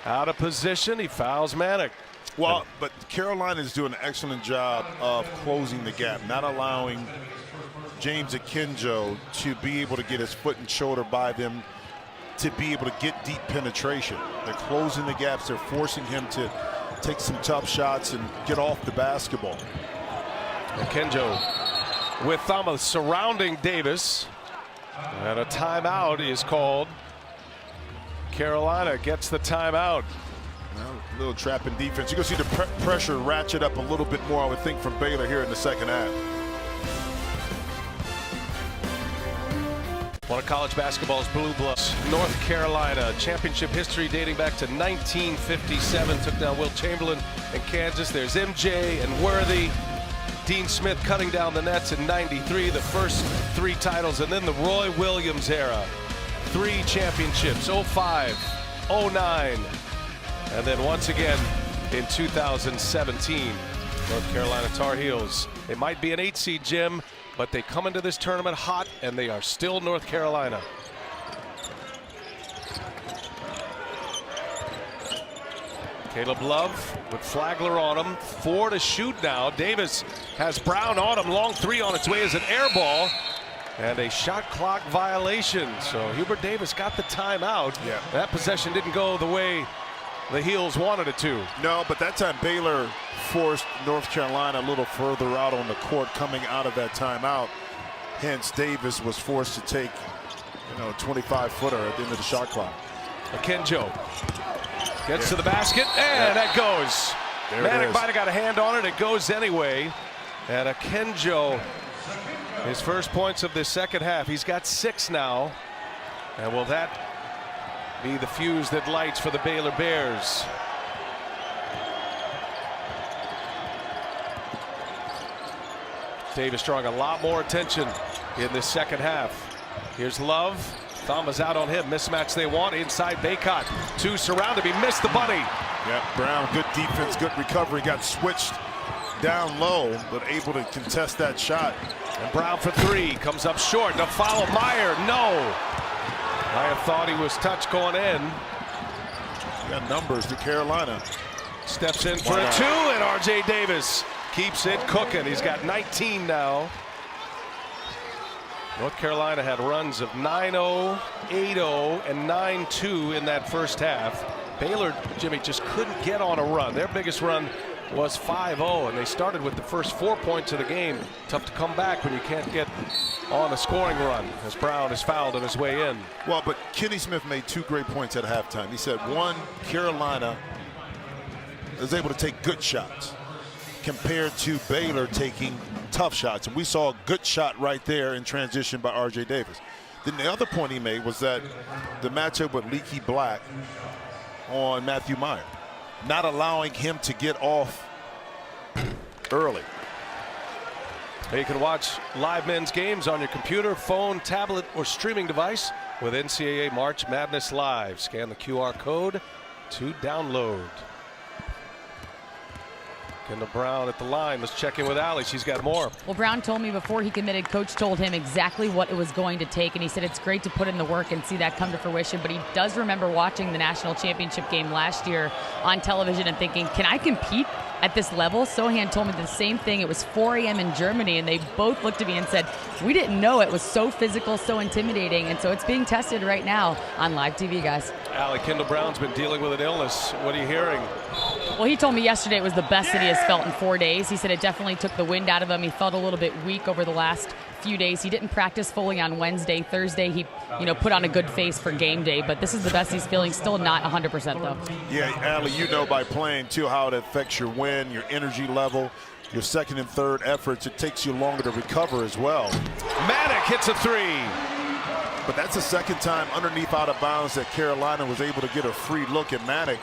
out of position. He fouls Maddox. Well, but Carolina is doing an excellent job of closing the gap, not allowing James Akinjo to be able to get his foot and shoulder by them, to be able to get deep penetration. They're closing the gaps. They're forcing him to take some tough shots and get off the basketball. Akinjo with Thomas surrounding Davis, and a timeout is called. Carolina gets the timeout. A little trapping defense. You're going to see the pressure ratchet up a little bit more, I would think, from Baylor here in the second half. One of college basketball's blue bloods, North Carolina. Championship history dating back to 1957. Took down Will Chamberlain and Kansas. There's MJ and Worthy. Dean Smith cutting down the nets in '93, the first 3 titles, and then the Roy Williams era. 3 championships, 05, 09, and then once again in 2017. North Carolina Tar Heels. They might be an 8 seed, Jim, but they come into this tournament hot, and they are still North Carolina. Caleb Love with Flagler on him. 4 to shoot now. Davis has Brown on him. Long 3 on its way as an air ball. And a shot clock violation. So Hubert Davis got the timeout. Yeah. That possession didn't go the way the Heels wanted it to. No, but that time Baylor forced North Carolina a little further out on the court coming out of that timeout. Hence, Davis was forced to take, a 25-footer at the end of the shot clock. Akinjo gets to the basket, and that goes. Manic might have got a hand on it. It goes anyway. And Akinjo, his first points of this second half. He's got 6 now. And will that be the fuse that lights for the Baylor Bears? Davis drawing a lot more attention in this second half. Here's Love. Thumba's out on him. Mismatch they want. Inside Baycott. 2 surrounded. He missed the bunny. Yeah, Brown, good defense, good recovery. Got switched down low, but able to contest that shot. And Brown for 3. Comes up short. To follow Meyer. No. Meyer thought he was touched going in. Got numbers to Carolina. Steps in for a 2, and R.J. Davis keeps it cooking. He's got 19 now. North Carolina had runs of 9-0, 8-0, and 9-2 in that first half. Baylor, Jimmy, just couldn't get on a run. Their biggest run was 5-0, and they started with the first 4 points of the game. Tough to come back when you can't get on a scoring run, as Brown is fouled on his way in. Well, but Kenny Smith made 2 great points at halftime. He said, 1, Carolina is able to take good shots compared to Baylor taking tough shots. And we saw a good shot right there in transition by R.J. Davis. Then the other point he made was that the matchup with Leaky Black on Matthew Meyer, not allowing him to get off early. You can watch live men's games on your computer, phone, tablet, or streaming device with NCAA March Madness Live. Scan the QR code to download. Kendall Brown at the line. Let's check in with Allie. She's got more. Well, Brown told me before he committed, Coach told him exactly what it was going to take, and he said it's great to put in the work and see that come to fruition, but he does remember watching the national championship game last year on television and thinking, can I compete at this level? Sohan told me the same thing. It was 4 a.m. in Germany, and they both looked at me and said, we didn't know it was so physical, so intimidating, and so it's being tested right now on live TV, guys. Allie, Kendall Brown's been dealing with an illness. What are you hearing? Well, he told me yesterday it was the best that he has felt in 4 days. He said it definitely took the wind out of him. He felt a little bit weak over the last few days. He didn't practice fully on Wednesday. Thursday, he put on a good face for game day, but this is the best he's feeling. Still not 100% though. Yeah, Allie, you know by playing too how it affects your win, your energy level, your second and third efforts. It takes you longer to recover as well. Maddox hits a 3. But that's the second time underneath out of bounds that Carolina was able to get a free look at Maddox.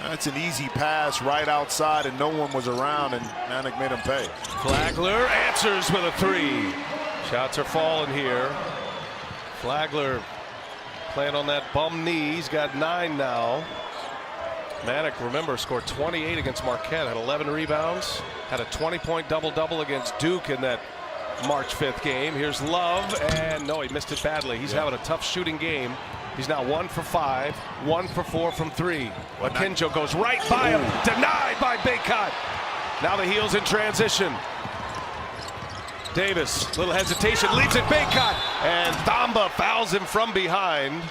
That's an easy pass right outside, and no one was around, and Maddox made him pay. Flagler answers with a 3. Shots are falling here. Flagler playing on that bum knee. He's got 9 now. Maddox, remember, scored 28 against Marquette, had 11 rebounds, had a 20-point double-double against Duke in that March 5th game. Here's Love, and no, he missed it badly. He's having a tough shooting game. He's now 1 for 5, 1 for 4 from 3. Akinjo goes right by him, denied by Baycott. Now the Heels in transition. Davis, little hesitation, leaves it Baycott, and Thamba fouls him from behind.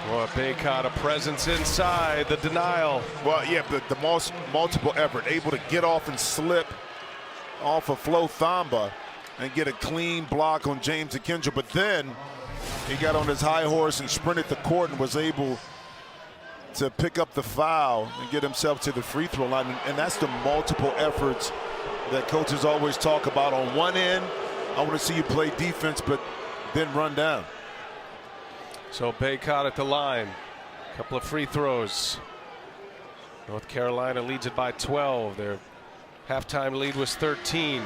Boy, Baycott, a presence inside, the denial. Well, yeah, but the multiple effort, able to get off and slip off of Flo Thamba and get a clean block on James Akinjo. But then He got on his high horse and sprinted the court and was able to pick up the foul and get himself to the free throw line. And that's the multiple efforts that coaches always talk about. On one end, I want to see you play defense, but then run down. So Baycott at the line. A couple of free throws. North Carolina leads it by 12. Their halftime lead was 13.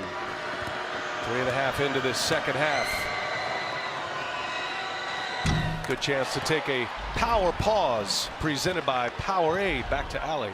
3.5 into this second half. Good chance to take a power pause presented by Powerade. Back to Allie.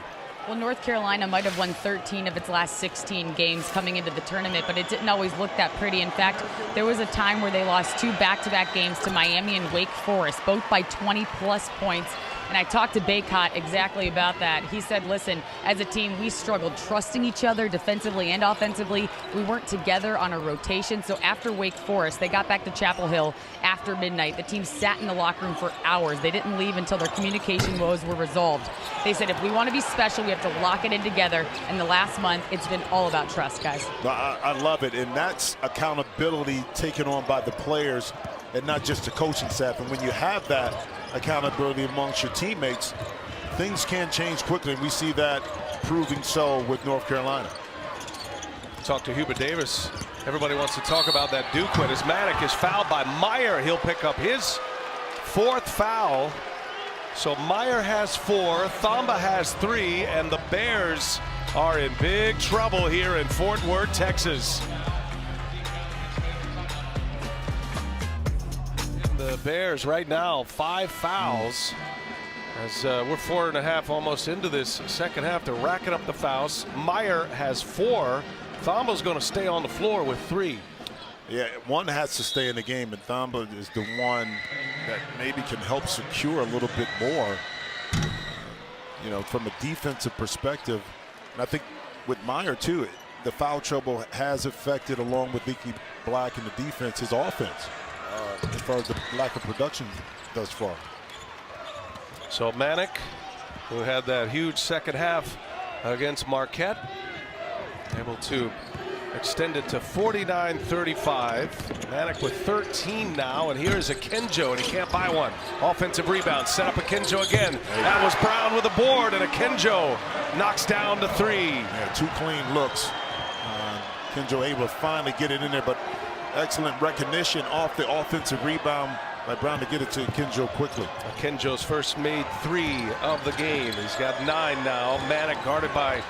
Well, North Carolina might have won 13 of its last 16 games coming into the tournament, but it didn't always look that pretty. In fact, there was a time where they lost 2 back-to-back games to Miami and Wake Forest, both by 20-plus points. And I talked to Baycott exactly about that. He said, listen, as a team, we struggled trusting each other defensively and offensively. We weren't together on a rotation. So after Wake Forest, they got back to Chapel Hill after midnight. The team sat in the locker room for hours. They didn't leave until their communication woes were resolved. They said, if we want to be special, we have to lock it in together. And the last month, it's been all about trust, guys. I love it. And that's accountability taken on by the players and not just the coaching staff. And when you have that accountability amongst your teammates, things can change quickly, and we see that proving so with North Carolina. Talk to Hubert Davis. Everybody wants to talk about that Duke win as Manick is fouled by Meyer. He'll pick up his 4th foul. So Meyer has 4, Thamba has 3, and the Bears are in big trouble here in Fort Worth, Texas. The Bears right now 5 fouls as we're 4.5 almost into this second half. They're racking up the fouls. Meyer has 4. Thamba's going to stay on the floor with 3. Yeah, one has to stay in the game, and Thamba is the one that maybe can help secure a little bit more, you know, from a defensive perspective. And I think with Meyer too, the foul trouble has affected, along with Leaky Black and the defense, his offense. As far as the lack of production thus far. So Manick, who had that huge second half against Marquette, able to extend it to 49-35. Manick with 13 now, and here's a Akinjo, and he can't buy one. Offensive rebound, set up Akinjo again. That was Brown with a board, and Akinjo knocks down to 3. Yeah, 2 clean looks. Akinjo able to finally get it in there, but excellent recognition off the offensive rebound by Brown to get it to Akinjo quickly. Akinjo's first made 3 of the game. He's got 9 now. Manick guarded by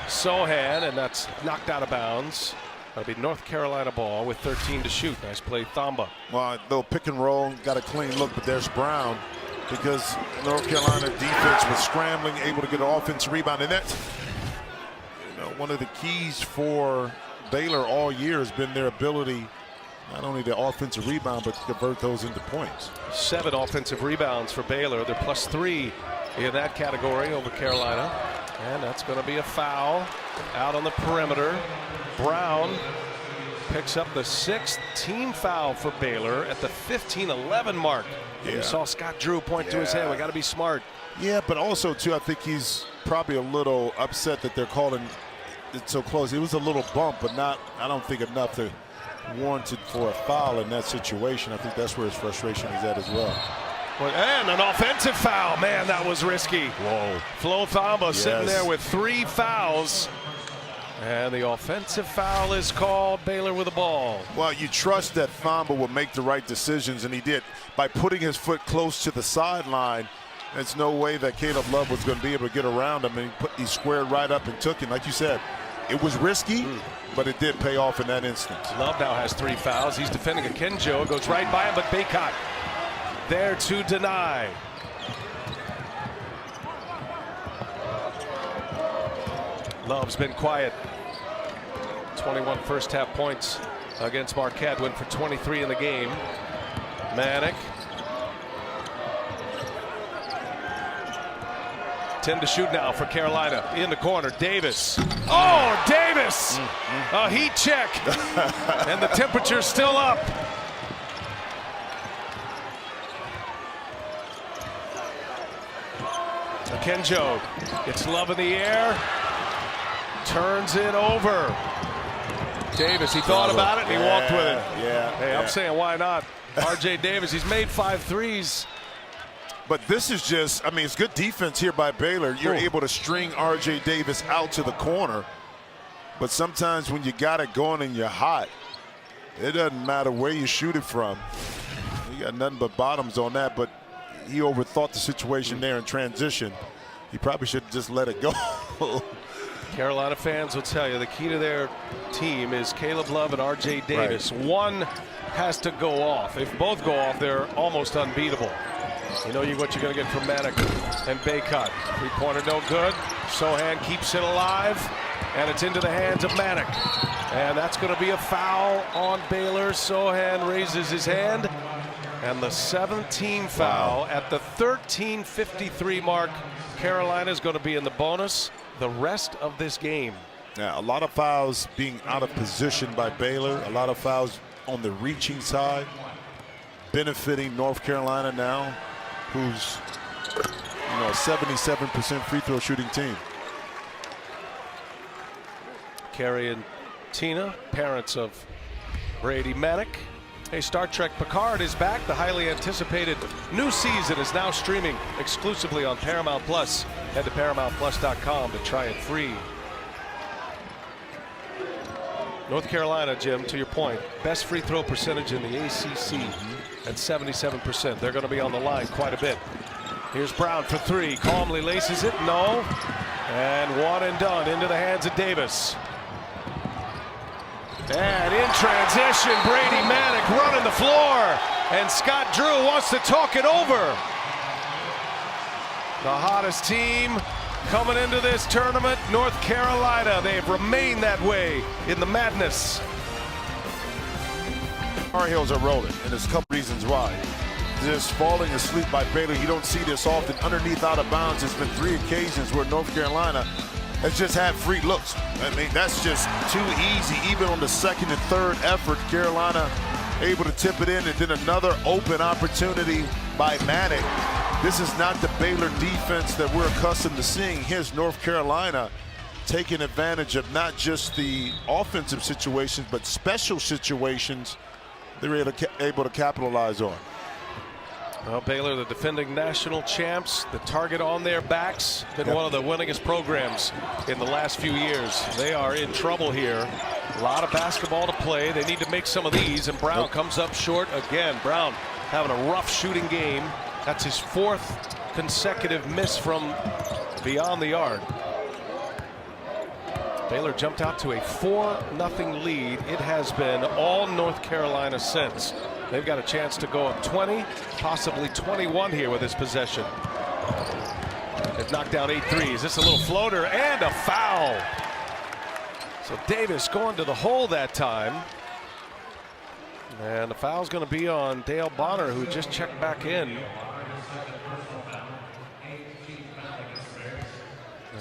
Sohan, and that's knocked out of bounds. That'll be North Carolina ball with 13 to shoot. Nice play, Thamba. Well, they'll pick and roll, got a clean look, but there's Brown, because North Carolina defense was scrambling, able to get an offensive rebound. And that's, you know, one of the keys for Baylor all year has been their ability, not only the offensive rebound, but to convert those into points. 7 offensive rebounds for Baylor. They're +3 in that category over Carolina. And that's going to be a foul out on the perimeter. Brown picks up the 6th team foul for Baylor at the 15-11 mark. Yeah. You saw Scott Drew point to his head. We got to be smart. Yeah, but also, too, I think he's probably a little upset that they're calling it so close. It was a little bump, but not, I don't think, enough to warranted for a foul in that situation. I think that's where his frustration is at as well. And an offensive foul. Man, that was risky. Whoa. Flo Thamba sitting there with 3 fouls. And the offensive foul is called. Baylor with the ball. Well, you trust that Thamba will make the right decisions, and he did. By putting his foot close to the sideline, there's no way that Caleb Love was going to be able to get around him, and he squared right up and took him. Like you said, it was risky, but it did pay off in that instance. Love now has 3 fouls. He's defending Akinjo. Goes right by him, but Baycott there to deny. Love's been quiet. 21 first half points against Marquette. Went for 23 in the game. Manick. 10 to shoot now for Carolina. In the corner, Davis. Oh, Davis! A heat check. And the temperature's still up. Akinjo gets Love in the air. Turns it over. Davis, he thought about it and he walked with it. Yeah. Hey, I'm saying, why not? R.J. Davis, he's made 5 threes. But this is just, I mean, it's good defense here by Baylor. You're able to string R.J. Davis out to the corner. But sometimes when you got it going and you're hot, it doesn't matter where you shoot it from. You got nothing but bottoms on that, but he overthought the situation there in transition. He probably should have just let it go. Carolina fans will tell you the key to their team is Caleb Love and R.J. Davis. Right. One has to go off. If both go off, they're almost unbeatable. You know what you're going to get from Manick and Baycott. 3-pointer no good. Sohan keeps it alive, and it's into the hands of Manick. And that's going to be a foul on Baylor. Sohan raises his hand. And the 7th foul at the 13:53 mark. Carolina is going to be in the bonus the rest of this game. Yeah, a lot of fouls being out of position by Baylor. A lot of fouls on the reaching side, benefiting North Carolina now, who's a 77% free throw shooting team. Carrie and Tina, parents of Brady Manick. Hey, Star Trek Picard is back. The highly anticipated new season is now streaming exclusively on Paramount Plus. Head to ParamountPlus.com to try it free. North Carolina, Jim, to your point, best free throw percentage in the ACC at 77%. They're going to be on the line quite a bit. Here's Brown for 3. Calmly laces it. No. And one and done into the hands of Davis. And in transition, Brady Manick running the floor. And Scott Drew wants to talk it over. The hottest team coming into this tournament, North Carolina. They've remained that way in the madness. Our heels are rolling, and there's a couple reasons why. Just falling asleep by Baylor. You don't see this often. Underneath out of bounds, there's been 3 occasions where North Carolina has just had free looks. I mean, that's just too easy. Even on the 2nd and 3rd effort, Carolina able to tip it in, and then another open opportunity by Manick. This is not the Baylor defense that we're accustomed to seeing. Here's North Carolina taking advantage of not just the offensive situations, but special situations they were able to capitalize on. Well, Baylor, the defending national champs, the target on their backs, been one of the winningest programs in the last few years. They are in trouble here. A lot of basketball to play. They need to make some of these, and Brown comes up short again. Brown having a rough shooting game. That's his 4th consecutive miss from beyond the arc. Baylor jumped out to a 4-0 lead. It has been all North Carolina since. They've got a chance to go up 20, possibly 21 here with this possession. They've knocked down 8 threes. This is a little floater and a foul. So Davis going to the hole that time. And the foul's going to be on Dale Bonner, who just checked back in.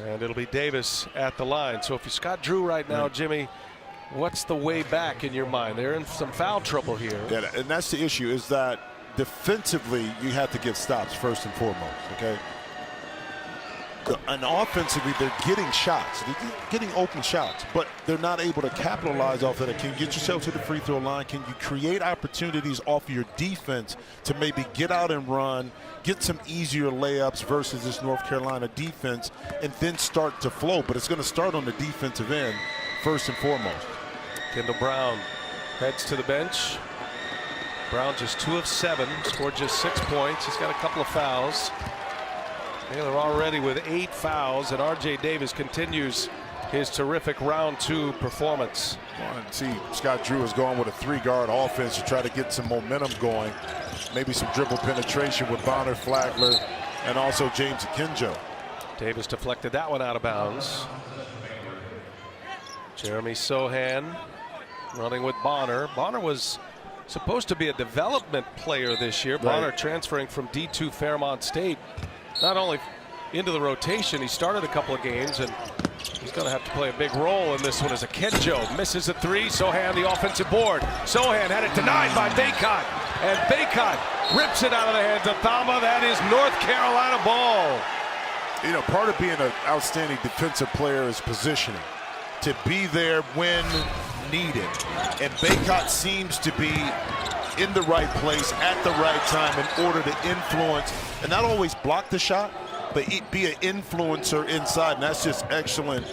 And it'll be Davis at the line. So if you're Scott Drew right now, Jimmy, what's the way back in your mind? They're in some foul trouble here. Yeah, and that's the issue, is that defensively you have to give stops first and foremost, okay? And offensively, they're getting shots. They're getting open shots, but they're not able to capitalize off of it. Can you get yourself to the free throw line? Can you create opportunities off of your defense to maybe get out and run, get some easier layups versus this North Carolina defense, and then start to flow? But it's going to start on the defensive end first and foremost. Kendall Brown heads to the bench. Brown just 2 of 7, scored just 6 points. He's got a couple of fouls. Baylor already with 8 fouls, and R.J. Davis continues his terrific round 2 performance. See, Scott Drew is going with a 3-guard offense to try to get some momentum going. Maybe some dribble penetration with Bonner, Flagler, and also James Akinjo. Davis deflected that one out of bounds. Jeremy Sohan running with Bonner. Bonner was supposed to be a development player this year. Bonner transferring from D2 Fairmont State. Not only into the rotation, he started a couple of games, and he's going to have to play a big role in this one as Akinjo misses a 3. Sohan the offensive board. Sohan had it denied by Baycott, and Baycott rips it out of the hands of Thama. That is North Carolina ball. You know, part of being an outstanding defensive player is positioning. To be there when needed. And Baycott seems to be in the right place at the right time in order to influence and not always block the shot, but be an influencer inside. And that's just excellent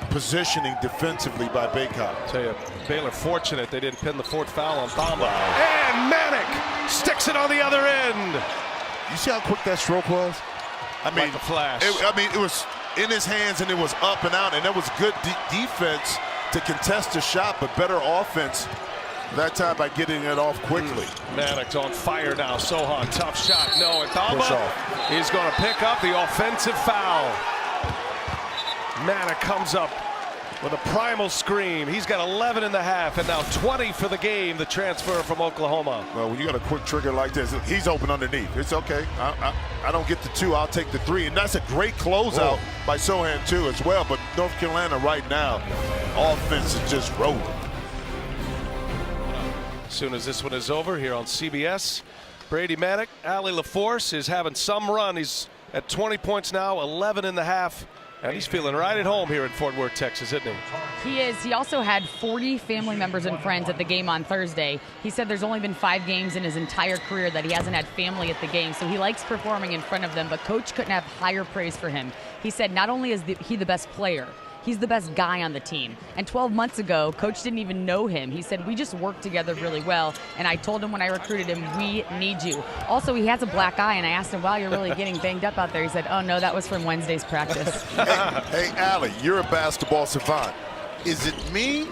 positioning defensively by Baycott. Tell you, Baylor fortunate they didn't pin the fourth foul on Bamba. And Manick sticks it on the other end. You see how quick that stroke was? I mean, like a flash. It was in his hands and it was up and out, and that was good defense to contest the shot, but better offense that time by getting it off quickly. Manick's on fire now. Sohan, tough shot. No, and Bamba is going to pick up the offensive foul. Manick comes up with a primal scream. He's got 11 in the half and now 20 for the game, the transfer from Oklahoma. Well, when you got a quick trigger like this, he's open underneath. It's okay. I don't get the 2, I'll take the 3. And that's a great closeout by Sohan too as well. But North Carolina right now, offense is just rolling. As soon as this one is over here on CBS, Brady Manick, Allie LaForce is having some run. He's at 20 points now, 11 in the half. And he's feeling right at home here in Fort Worth, Texas, isn't he? He is. He also had 40 family members and friends at the game on Thursday. He said there's only been 5 games in his entire career that he hasn't had family at the game, so he likes performing in front of them, but Coach couldn't have higher praise for him. He said not only is he the best player, he's the best guy on the team. And 12 months ago, Coach didn't even know him. He said, we just work together really well. And I told him when I recruited him, we need you. Also, he has a black eye, and I asked him, wow, you're really getting banged up out there. He said, oh, no, that was from Wednesday's practice. Hey, Allie, you're a basketball savant. Is it me,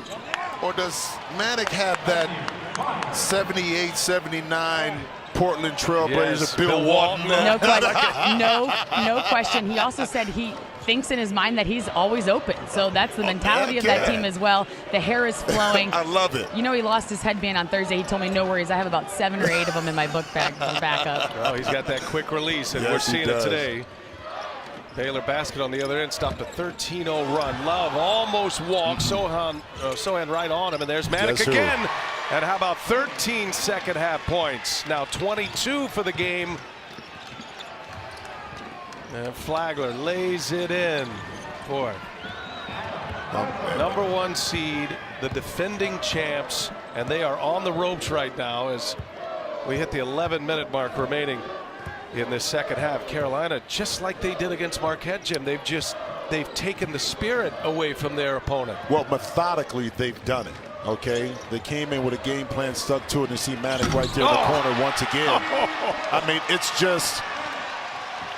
or does Manick have that 78, 79 Portland Trailblazer, Bill Walton? No question. No question. He also said he thinks in his mind that he's always open. So that's the mentality of that team as well. The hair is flowing. I love it. You know, he lost his headband on Thursday. He told me, no worries, I have about 7 or 8 of them in my book bag for backup. Oh, he's got that quick release, and we're seeing it today. Baylor basket on the other end stopped a 13-0 run. Love almost walked. Sohan right on him, and there's Manick again. And how about 13 second half points? Now 22 for the game. And Flagler lays it in. Boy. Number 1 seed, the defending champs, and they are on the ropes right now as we hit the 11-minute mark remaining in this second half. Carolina, just like they did against Marquette, Jim, they've taken the spirit away from their opponent. Well, methodically, they've done it. Okay, they came in with a game plan, stuck to it, and see Manick right there in the corner once again. I mean,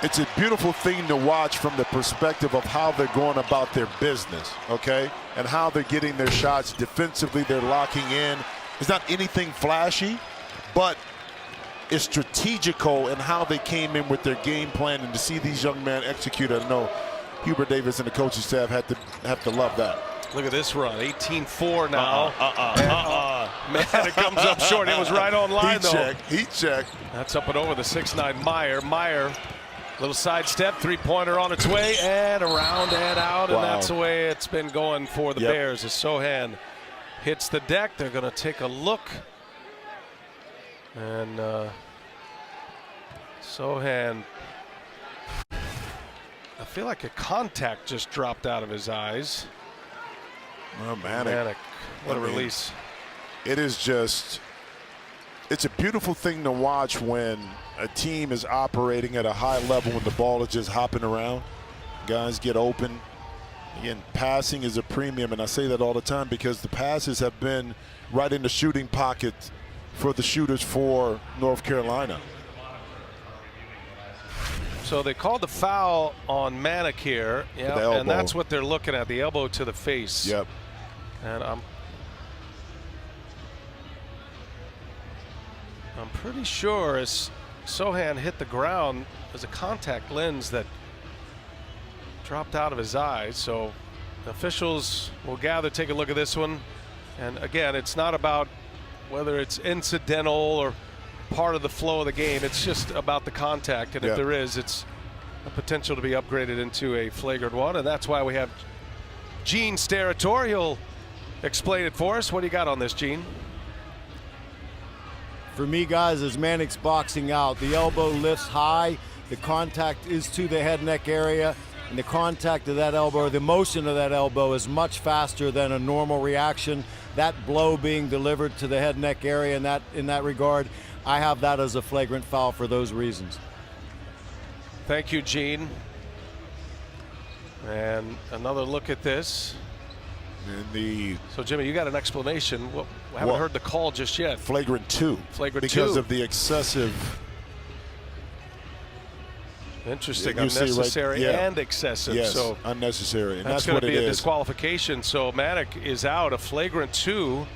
it's a beautiful thing to watch from the perspective of how they're going about their business, okay, and how they're getting their shots. Defensively, they're locking in. It's not anything flashy, but it's strategical in how they came in with their game plan, and to see these young men execute. I know Hubert Davis and the coaching staff have to love that. Look at this run, 18-4 now. Manick comes up short. It was right on line, though. Heat check. That's up and over the 6'9" Meyer. Meyer, little sidestep, 3-pointer on its way, and around and out, and that's the way it's been going for the Bears. As Sohan hits the deck, they're going to take a look. And Sohan, I feel like a contact just dropped out of his eyes. Well, Manick, what a release. It is just, it's a beautiful thing to watch when a team is operating at a high level, when the ball is just hopping around. Guys get open. Again, passing is a premium, and I say that all the time because the passes have been right in the shooting pocket for the shooters for North Carolina. So they called the foul on Manick here, and that's what they're looking at, the elbow to the face. Yep. And I'm pretty sure as Sohan hit the ground, there's a contact lens that dropped out of his eyes. So the officials will gather, take a look at this one. And again, it's not about whether it's incidental or part of the flow of the game. It's just about the contact, and if there is, it's a potential to be upgraded into a flagrant one, and that's why we have Gene Steratore. He'll explain it for us. What do you got on this, Gene? For me, guys, as Manick's boxing out, the elbow lifts high, the contact is to the head neck area. and the contact of that elbow, the motion of that elbow is much faster than a normal reaction. That blow being delivered to the head neck area in that regard, I have that as a flagrant foul for those reasons. Thank you, Gene. And another look at this. So, Jimmy, you got an explanation. Well, we haven't heard the call just yet. Flagrant 2. Flagrant 2. Because of the excessive. Interesting. Unnecessary and excessive. Yes, so unnecessary. And that's what going to be it a is. disqualification. So Manick is out, a flagrant 2.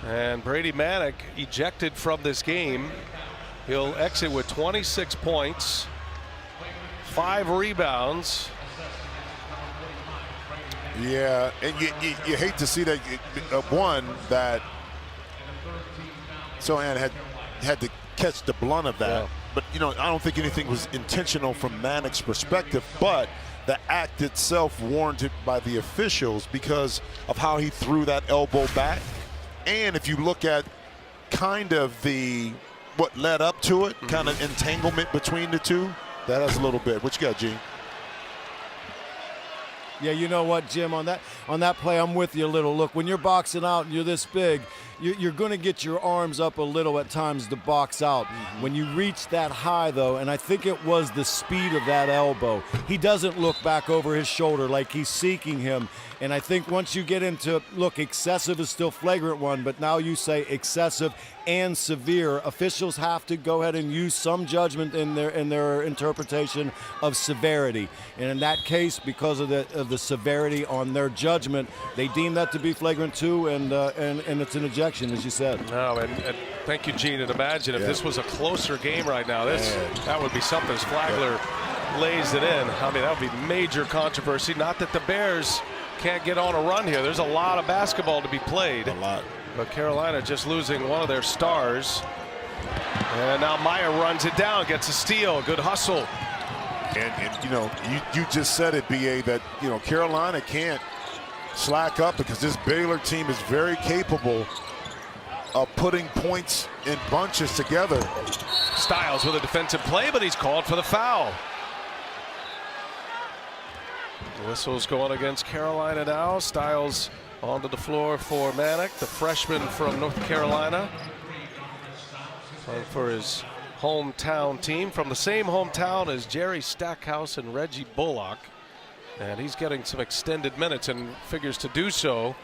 And Brady Manick ejected from this game. He'll exit with 26 points, 5 rebounds. Yeah, and you hate to see that. One, that Sohan had to catch the blunt of that. Yeah. But, you know, I don't think anything was intentional from Manick's perspective, but the act itself warranted by the officials because of how he threw that elbow back. And if you look at kind of what led up to it, kind of entanglement between the two, that has a little bit. What you got, Gene? Yeah, you know what, Jim, on that play, I'm with you a little. Look, when you're boxing out and you're this big, you're going to get your arms up a little at times to box out. When you reach that high, though, and I think it was the speed of that elbow, he doesn't look back over his shoulder like he's seeking him. And I think once you get into, look, excessive is still flagrant one, but now you say excessive and severe. Officials have to go ahead and use some judgment in their interpretation of severity. And in that case, because of the severity on their judgment, they deem that to be flagrant 2, and it's an ejection, as you said. No, and thank you, Gene. And imagine if this was a closer game right now. That would be something. As Flagler lays it in. I mean, that would be major controversy. Not that the Bears can't get on a run here. There's a lot of basketball to be played. A lot. But Carolina just losing one of their stars. And now Meyer runs it down, gets a steal. Good hustle. And you know, you just said it, BA, that, you know, Carolina can't slack up because this Baylor team is very capable of putting points in bunches together. Styles with a defensive play, but he's called for the foul. The whistle's going against Carolina now. Styles onto the floor for Manick, the freshman from North Carolina, playing for his hometown team, from the same hometown as Jerry Stackhouse and Reggie Bullock. And he's getting some extended minutes and figures to do so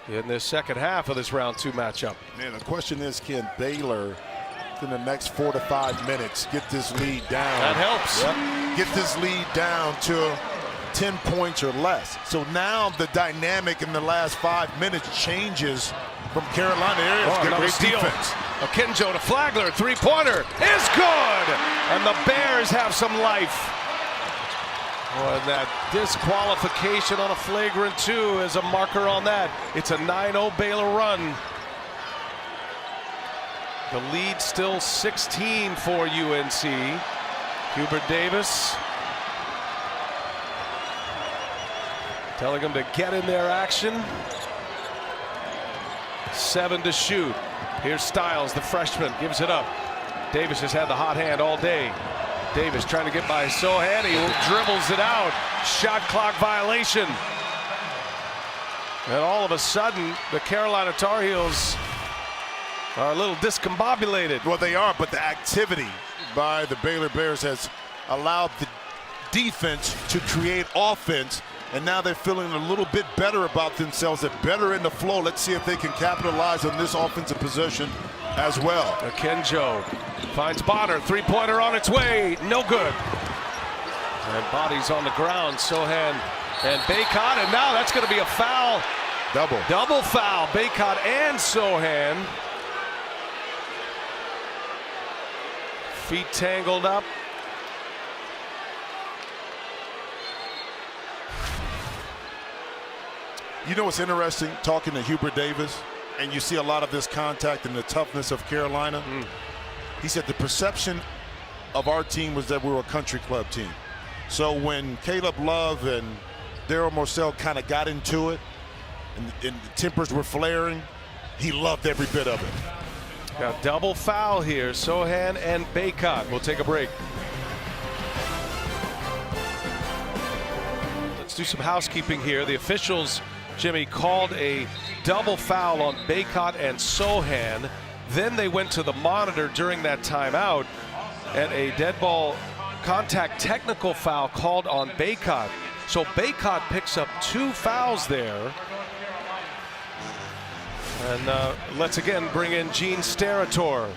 in this second half of this round 2 matchup. Man, the question is, can Baylor, in the next 4 to 5 minutes, get this lead down? That helps. Yep. Get this lead down to 10 points or less. So now the dynamic in the last 5 minutes changes from Carolina. Great steal. Defense. Akinjo to Flagler, 3-pointer is good, and the Bears have some life. Well, that disqualification on a flagrant 2 is a marker on that. It's a 9-0 Baylor run. The lead still 16 for UNC. Hubert Davis telling him to get in their action. 7 to shoot. Here's Styles, the freshman, gives it up. Davis has had the hot hand all day. Davis trying to get by Sohan. He dribbles it out. Shot clock violation. And all of a sudden, the Carolina Tar Heels are a little discombobulated. Well, they are, but the activity by the Baylor Bears has allowed the defense to create offense, and now they're feeling a little bit better about themselves. They're better in the flow. Let's see if they can capitalize on this offensive possession as well. Akinjo finds Bonner, 3-pointer on its way, no good. And bodies on the ground, Sohan and Baycott, and now that's going to be a foul. Double foul, Baycott and Sohan. Feet tangled up. You know what's interesting, talking to Hubert Davis, and you see a lot of this contact and the toughness of Carolina. He said the perception of our team was that we were a country club team. So when Caleb Love and Daryl Morcell kind of got into it and the tempers were flaring, he loved every bit of it. Got double foul here, Sohan and Baycott. We'll take a break. let's do some housekeeping here. The officials, Jimmy, called a double foul on Baycott and Sohan. Then they went to the monitor during that timeout, and a dead ball contact technical foul called on Baycott. So Baycott picks up 2 fouls there. And let's again bring in Gene Steratore.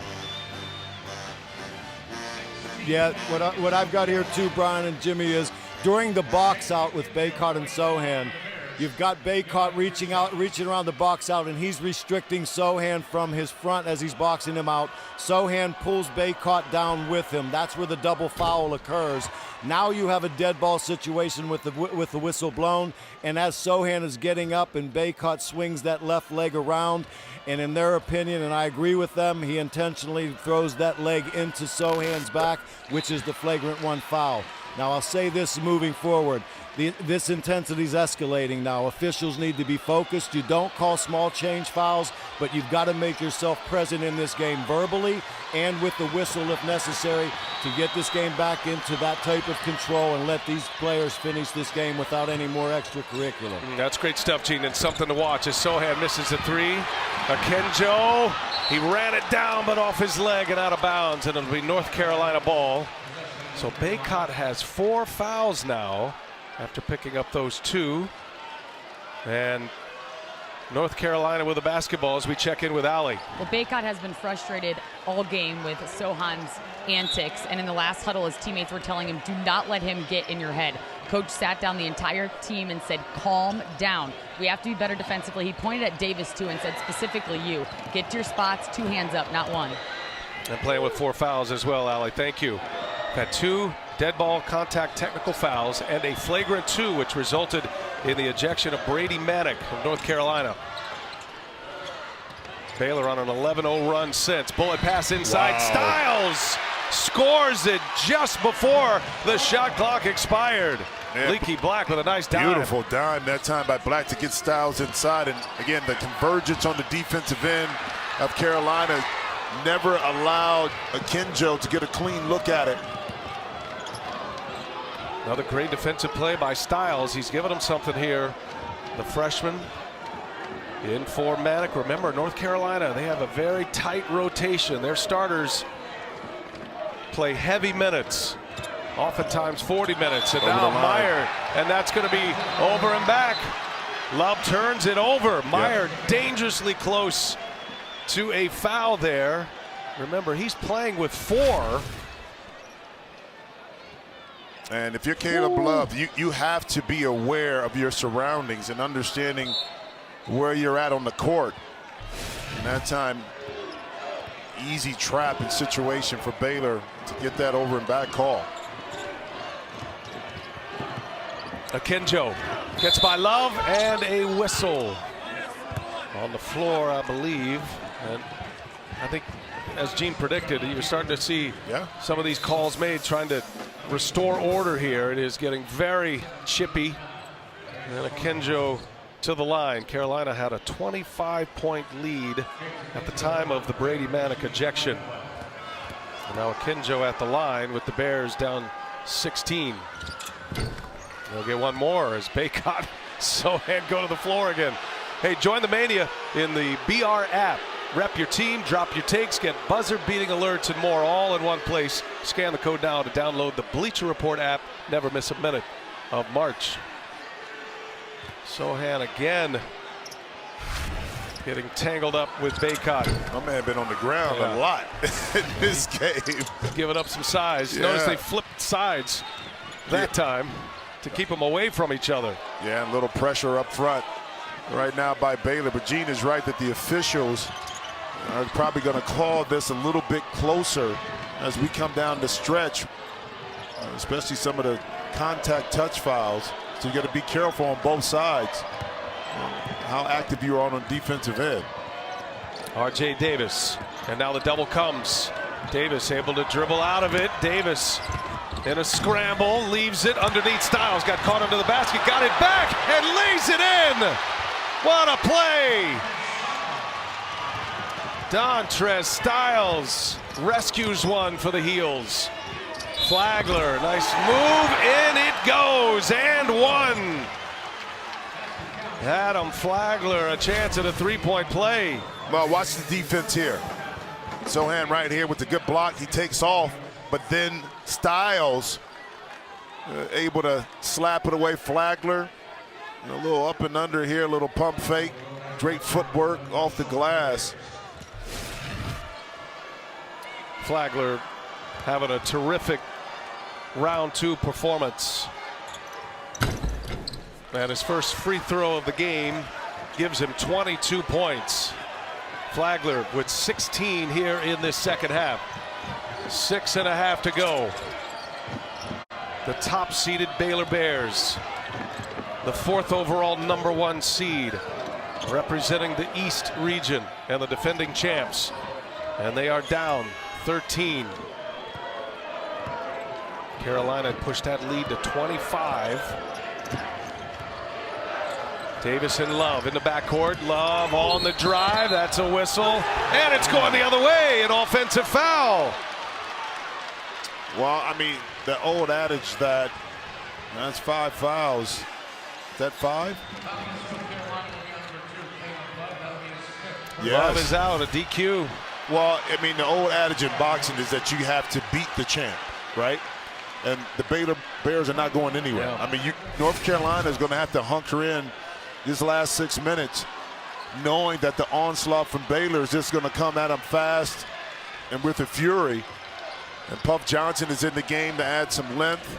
Yeah, what I've got here too, Brian and Jimmy, is during the box out with Baycott and Sohan, you've got Baycott reaching around the box out, and he's restricting Sohan from his front as he's boxing him out. Sohan pulls Baycott down with him. That's where the double foul occurs. Now you have a dead ball situation with the whistle blown, and as Sohan is getting up and Baycott swings that left leg around, and in their opinion, and I agree with them, he intentionally throws that leg into Sohan's back, which is the flagrant 1 foul. Now I'll say this moving forward. This intensity is escalating now. Officials need to be focused. You don't call small change fouls, but you've got to make yourself present in this game verbally and with the whistle if necessary to get this game back into that type of control and let these players finish this game without any more extracurricular. That's great stuff, Gene, and something to watch as Sohan misses a 3. Akinjo, he ran it down but off his leg and out of bounds, and it'll be North Carolina ball. So Baycott has 4 fouls now after picking up those 2. And North Carolina with the basketball as we check in with Allie. Well, Baycott has been frustrated all game with Sohan's antics, and in the last huddle his teammates were telling him, do not let him get in your head. Coach sat down the entire team and said, calm down. We have to be better defensively. He pointed at Davis too and said, specifically you, get to your spots, 2 hands up, not 1. And playing with 4 fouls as well, Allie. Thank you. Got 2 dead ball contact technical fouls and a flagrant 2, which resulted in the ejection of Brady Manick of North Carolina. Baylor on an 11-0 run since. Bullet pass inside. Wow. Styles scores it just before the shot clock expired. Yeah. Leaky Black with a nice dime. Beautiful dime that time by Black to get Styles inside. And again, the convergence on the defensive end of Carolina never allowed Akinjo to get a clean look at it. Another great defensive play by Styles. He's given him something here. The freshman in for Manick. Remember, North Carolina, they have a very tight rotation. Their starters play heavy minutes, oftentimes 40 minutes. And now Meyer, and that's going to be over and back. Love turns it over. Meyer dangerously close to a foul there. Remember, he's playing with 4. And if you're Caleb Love, you have to be aware of your surroundings and understanding where you're at on the court. And that time, easy trap and situation for Baylor to get that over and back call. Akinjo gets by Love and a whistle on the floor, I believe. And I think, as Gene predicted, you were starting to see some of these calls made trying to restore order here. It is getting very chippy. And Akinjo to the line. Carolina had a 25-point lead at the time of the Brady Manick ejection. And now Akinjo at the line with the Bears down 16. They'll get one more as Baycott Sohan go to the floor again. Hey, join the mania in the BR app. Rep your team, drop your takes, get buzzer-beating alerts and more all in one place. Scan the code now to download the Bleacher Report app. Never miss a minute of March. Sohan again getting tangled up with Baycott. My man been on the ground a lot in this game. Giving up some size. Notice they flipped sides that time to keep them away from each other. Yeah, a little pressure up front right now by Baylor. But Gene is right that the officials are probably going to call this a little bit closer as we come down the stretch, especially some of the contact touch fouls. So you got to be careful on both sides how active you are on the defensive end. R.J. Davis, and now the double comes. Davis able to dribble out of it. Davis in a scramble, leaves it underneath Styles, got caught under the basket, got it back and lays it in. What a play! Dontrez Styles rescues one for the Heels. Flagler, nice move, in it goes, and one. Adam Flagler, a chance at a three-point play. Well, watch the defense here. Sohan right here with the good block. He takes off, but then Styles able to slap it away. Flagler, a little up and under here, a little pump fake. Great footwork off the glass. Flagler having a terrific round 2 performance. And his first free throw of the game gives him 22 points. Flagler with 16 here in this second half. 6.5 to go. The top-seeded Baylor Bears, the 4th overall #1 seed, representing the East region and the defending champs. And they are down 13. Carolina pushed that lead to 25. Davis and Love in the backcourt. Love on the drive. That's a whistle. And it's going the other way. An offensive foul. Well, I mean, the old adage that that's 5 fouls. Is that 5? Love is out, a DQ. Well, I mean, the old adage in boxing is that you have to beat the champ, right? And the Baylor Bears are not going anywhere. Yeah. I mean, North Carolina is going to have to hunker in this last 6 minutes, knowing that the onslaught from Baylor is just going to come at them fast and with a fury. And Puff Johnson is in the game to add some length.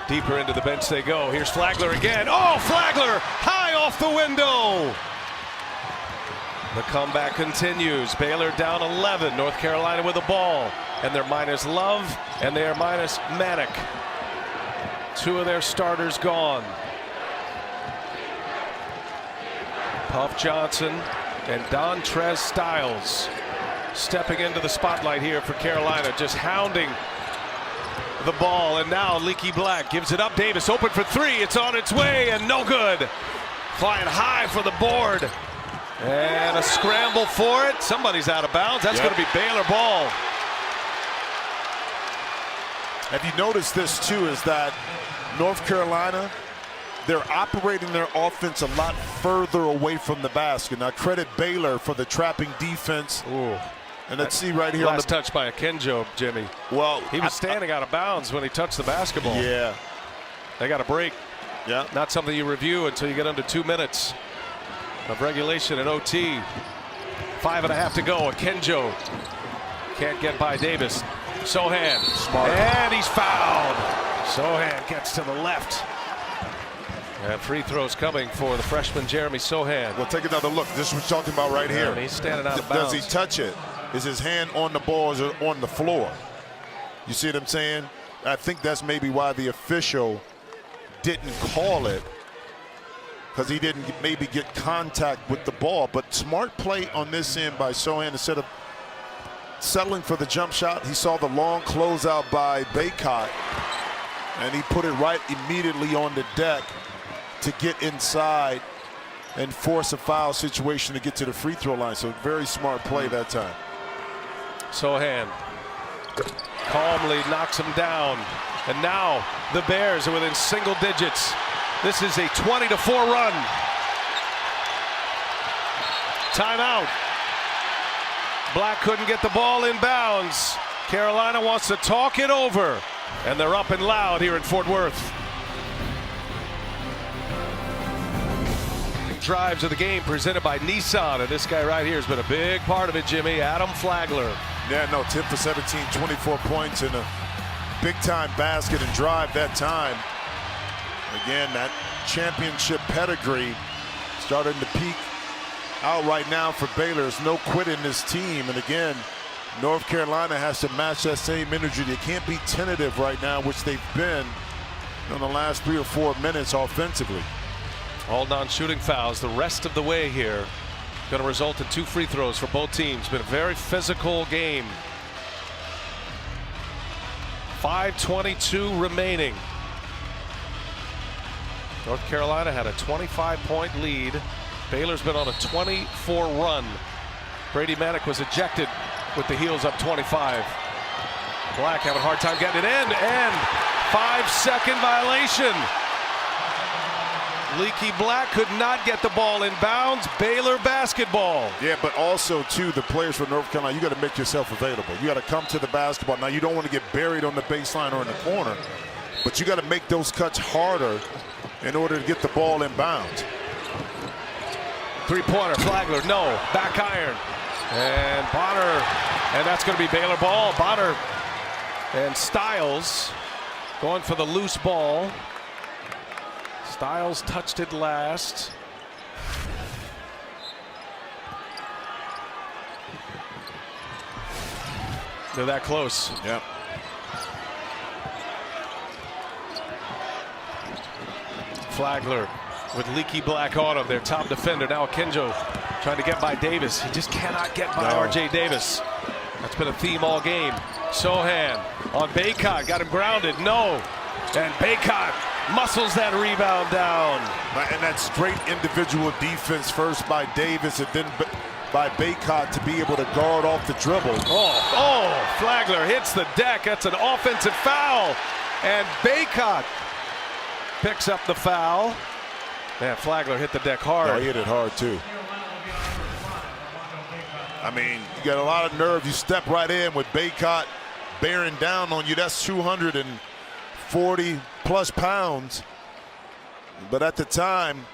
Deeper into the bench they go. Here's Flagler again. Oh, Flagler high off the window. The comeback continues. Baylor down 11. North Carolina with the ball. And they're minus Love and they are minus Manick. 2 of their starters gone. Puff Johnson and Dontrez Styles stepping into the spotlight here for Carolina, just hounding the ball. And now Leaky Black gives it up. Davis open for 3. It's on its way and no good. Flying high for the board. And a scramble for it. Somebody's out of bounds. That's going to be Baylor ball. Have you noticed this too, is that North Carolina, they're operating their offense a lot further away from the basket. Now credit Baylor for the trapping defense. Ooh. And let's see right here. Last touch by Akenjo, Jimmy. Well, he was standing out of bounds when he touched the basketball. Yeah. They got a break. Yeah. Not something you review until you get under 2 minutes of regulation and OT. 5.5 to go. Akenjo can't get by Davis. Sohan. Smart. And he's fouled. Sohan gets to the left. And free throws coming for the freshman Jeremy Sohan. Well, take another look. This is what we're talking about right here. He's standing out of bounds. Does he touch it? Is his hand on the ball or is it on the floor? You see what I'm saying? I think that's maybe why the official didn't call it, because he didn't maybe get contact with the ball. But smart play on this end by Sohan. Instead of settling for the jump shot, he saw the long closeout by Baycott, and he put it right immediately on the deck to get inside and force a foul situation to get to the free throw line. So very smart play that time. Sohan calmly knocks him down. And now the Bears are within single digits. This is a 20-4 run. Timeout. Black couldn't get the ball in bounds. Carolina wants to talk it over. And they're up and loud here in Fort Worth. Drives of the game presented by Nissan, and this guy right here has been a big part of it, Jimmy. Adam Flagler. Yeah, no, 10 for 17, 24 points in a big-time basket and drive that time. Again, that championship pedigree starting to peak out right now for Baylor. There's no quit in this team, and again, North Carolina has to match that same energy. They can't be tentative right now, which they've been in the last 3 or 4 minutes offensively. All non-shooting fouls the rest of the way here. Going to result in 2 free throws for both teams. Been a very physical game. 5:22 remaining. North Carolina had a 25-point lead. Baylor's been on a 24 run. Brady Manick was ejected with the heels up 25. Black having a hard time getting it in, and 5-second violation. Leaky Black could not get the ball in bounds. Baylor basketball. Yeah, but also, too, the players from North Carolina, you got to make yourself available. You got to come to the basketball. Now, you don't want to get buried on the baseline or in the corner, but you got to make those cuts harder in order to get the ball in bounds. Three-pointer, Flagler, no. Back iron. And Bonner, and that's going to be Baylor ball. Bonner and Styles going for the loose ball. Styles touched it last. They're that close. Yep. Flagler with Leaky Black on him, their top defender. Now Akinjo trying to get by Davis. He just cannot get by R.J. Davis. That's been a theme all game. Sohan on Baycott, got him grounded. No. And Baycott muscles that rebound down. And that's great individual defense, first by Davis and then by Baycott to be able to guard off the dribble. Oh, Flagler hits the deck. That's an offensive foul. And Baycott picks up the foul. Man, Flagler hit the deck hard. No, he hit it hard, too. I mean, you got a lot of nerve. You step right in with Baycott bearing down on you. That's 240-plus pounds. But at the time,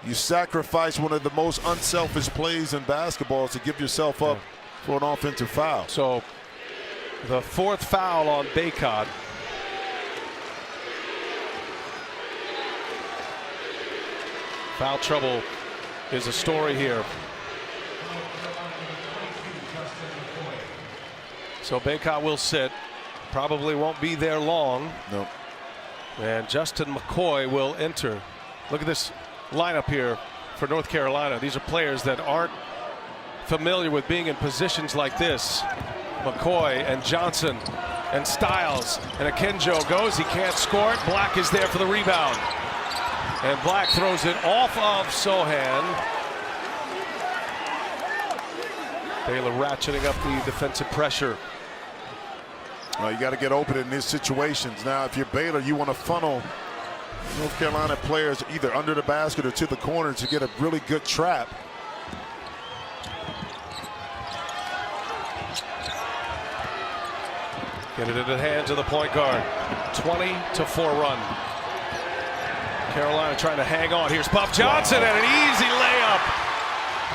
you sacrifice one of the most unselfish plays in basketball to give yourself up for an offensive foul. So the fourth foul on Baycott. Foul trouble is a story here. So Baycott will sit. Probably won't be there long. Nope. And Justin McCoy will enter. Look at this lineup here for North Carolina. These are players that aren't familiar with being in positions like this. McCoy and Johnson and Styles, and Akinjo goes. He can't score it. Black is there for the rebound. And Black throws it off of Sohan. Baylor ratcheting up the defensive pressure. Well, you got to get open in these situations. Now, if you're Baylor, you want to funnel North Carolina players either under the basket or to the corner to get a really good trap. Get it into the hands of the point guard. 20-4 run. Carolina trying to hang on. Here's Puff Johnson and an easy layup.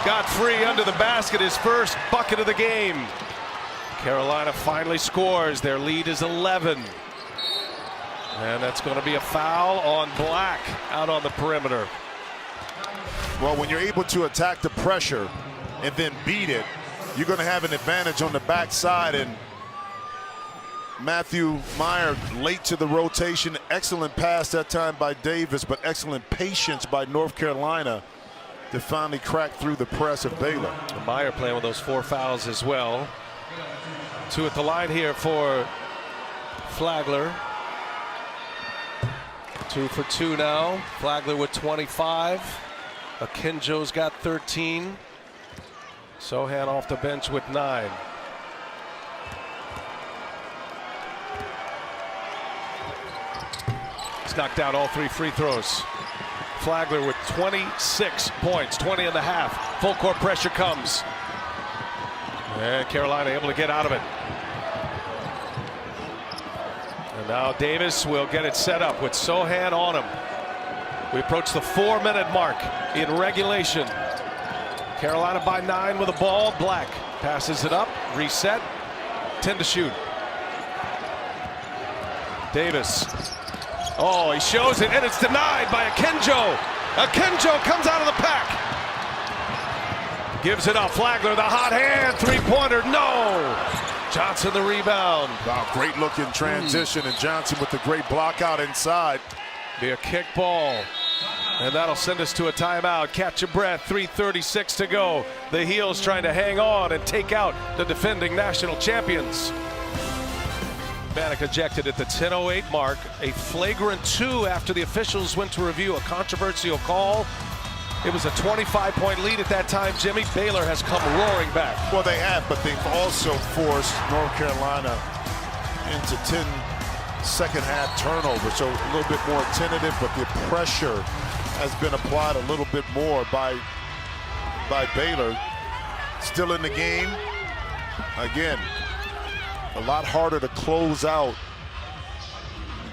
Got free under the basket, his first bucket of the game. Carolina finally scores. Their lead is 11. And that's going to be a foul on Black out on the perimeter. Well, when you're able to attack the pressure and then beat it, you're going to have an advantage on the backside. And Matthew Meyer late to the rotation. Excellent pass that time by Davis, but excellent patience by North Carolina to finally crack through the press of Baylor. Meyer playing with those 4 fouls as well. 2 at the line here for Flagler. 2 for 2 now. Flagler with 25. Akinjo's got 13. Sohan off the bench with 9. He's knocked out all 3 free throws. Flagler with 26 points, 20 and a half. Full court pressure comes. And Carolina able to get out of it. And now Davis will get it set up with Sohan on him. We approach the 4-minute mark in regulation. Carolina by 9 with the ball. Black passes it up, reset, 10 to shoot. Davis. Oh, he shows it, and it's denied by Akinjo. Akinjo comes out of the pack. Gives it up. Flagler, the hot hand. 3-pointer. No. Johnson the rebound. Wow, great look in transition, and Johnson with the great block out inside. Be a kick ball. And that'll send us to a timeout. Catch your breath. 3:36 to go. The Heels trying to hang on and take out the defending national champions. Bannock ejected at the 10:08 mark. A flagrant 2 after the officials went to review a controversial call. It was a 25-point lead at that time, Jimmy. Baylor has come roaring back. Well, they have, but they've also forced North Carolina into 10 second half turnovers, so a little bit more tentative, but the pressure has been applied a little bit more by Baylor. Still in the game. Again, a lot harder to close out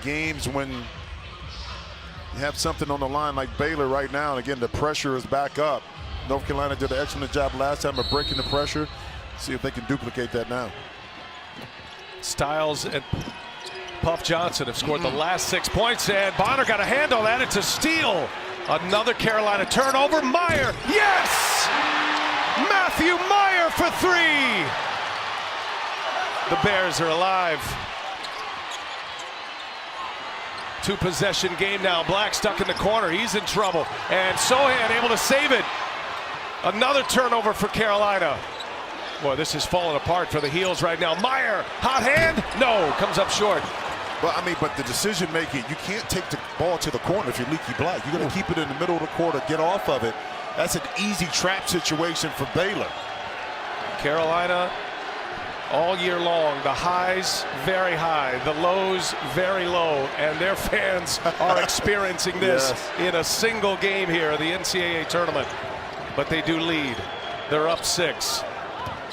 games when you have something on the line like Baylor right now. And again, the pressure is back up. North Carolina did an excellent job last time of breaking the pressure. See if they can duplicate that now. Styles and Puff Johnson have scored the last 6 points, and Bonner got a hand on that. It's a steal. Another Carolina turnover. Meyer, yes! Matthew Meyer for 3. The Bears are alive. 2-possession game now. Black stuck in the corner. He's in trouble. And Sohan able to save it. Another turnover for Carolina. Boy, this is falling apart for the Heels right now. Meyer, hot hand? No, comes up short. Well, I mean, but the decision making, you can't take the ball to the corner if you're Leaky Black. You're going to keep it in the middle of the court or get off of it. That's an easy trap situation for Baylor. Carolina, all year long, the highs very high, the lows very low, and their fans are experiencing this in a single game here, the NCAA tournament. But they do lead. They're up 6.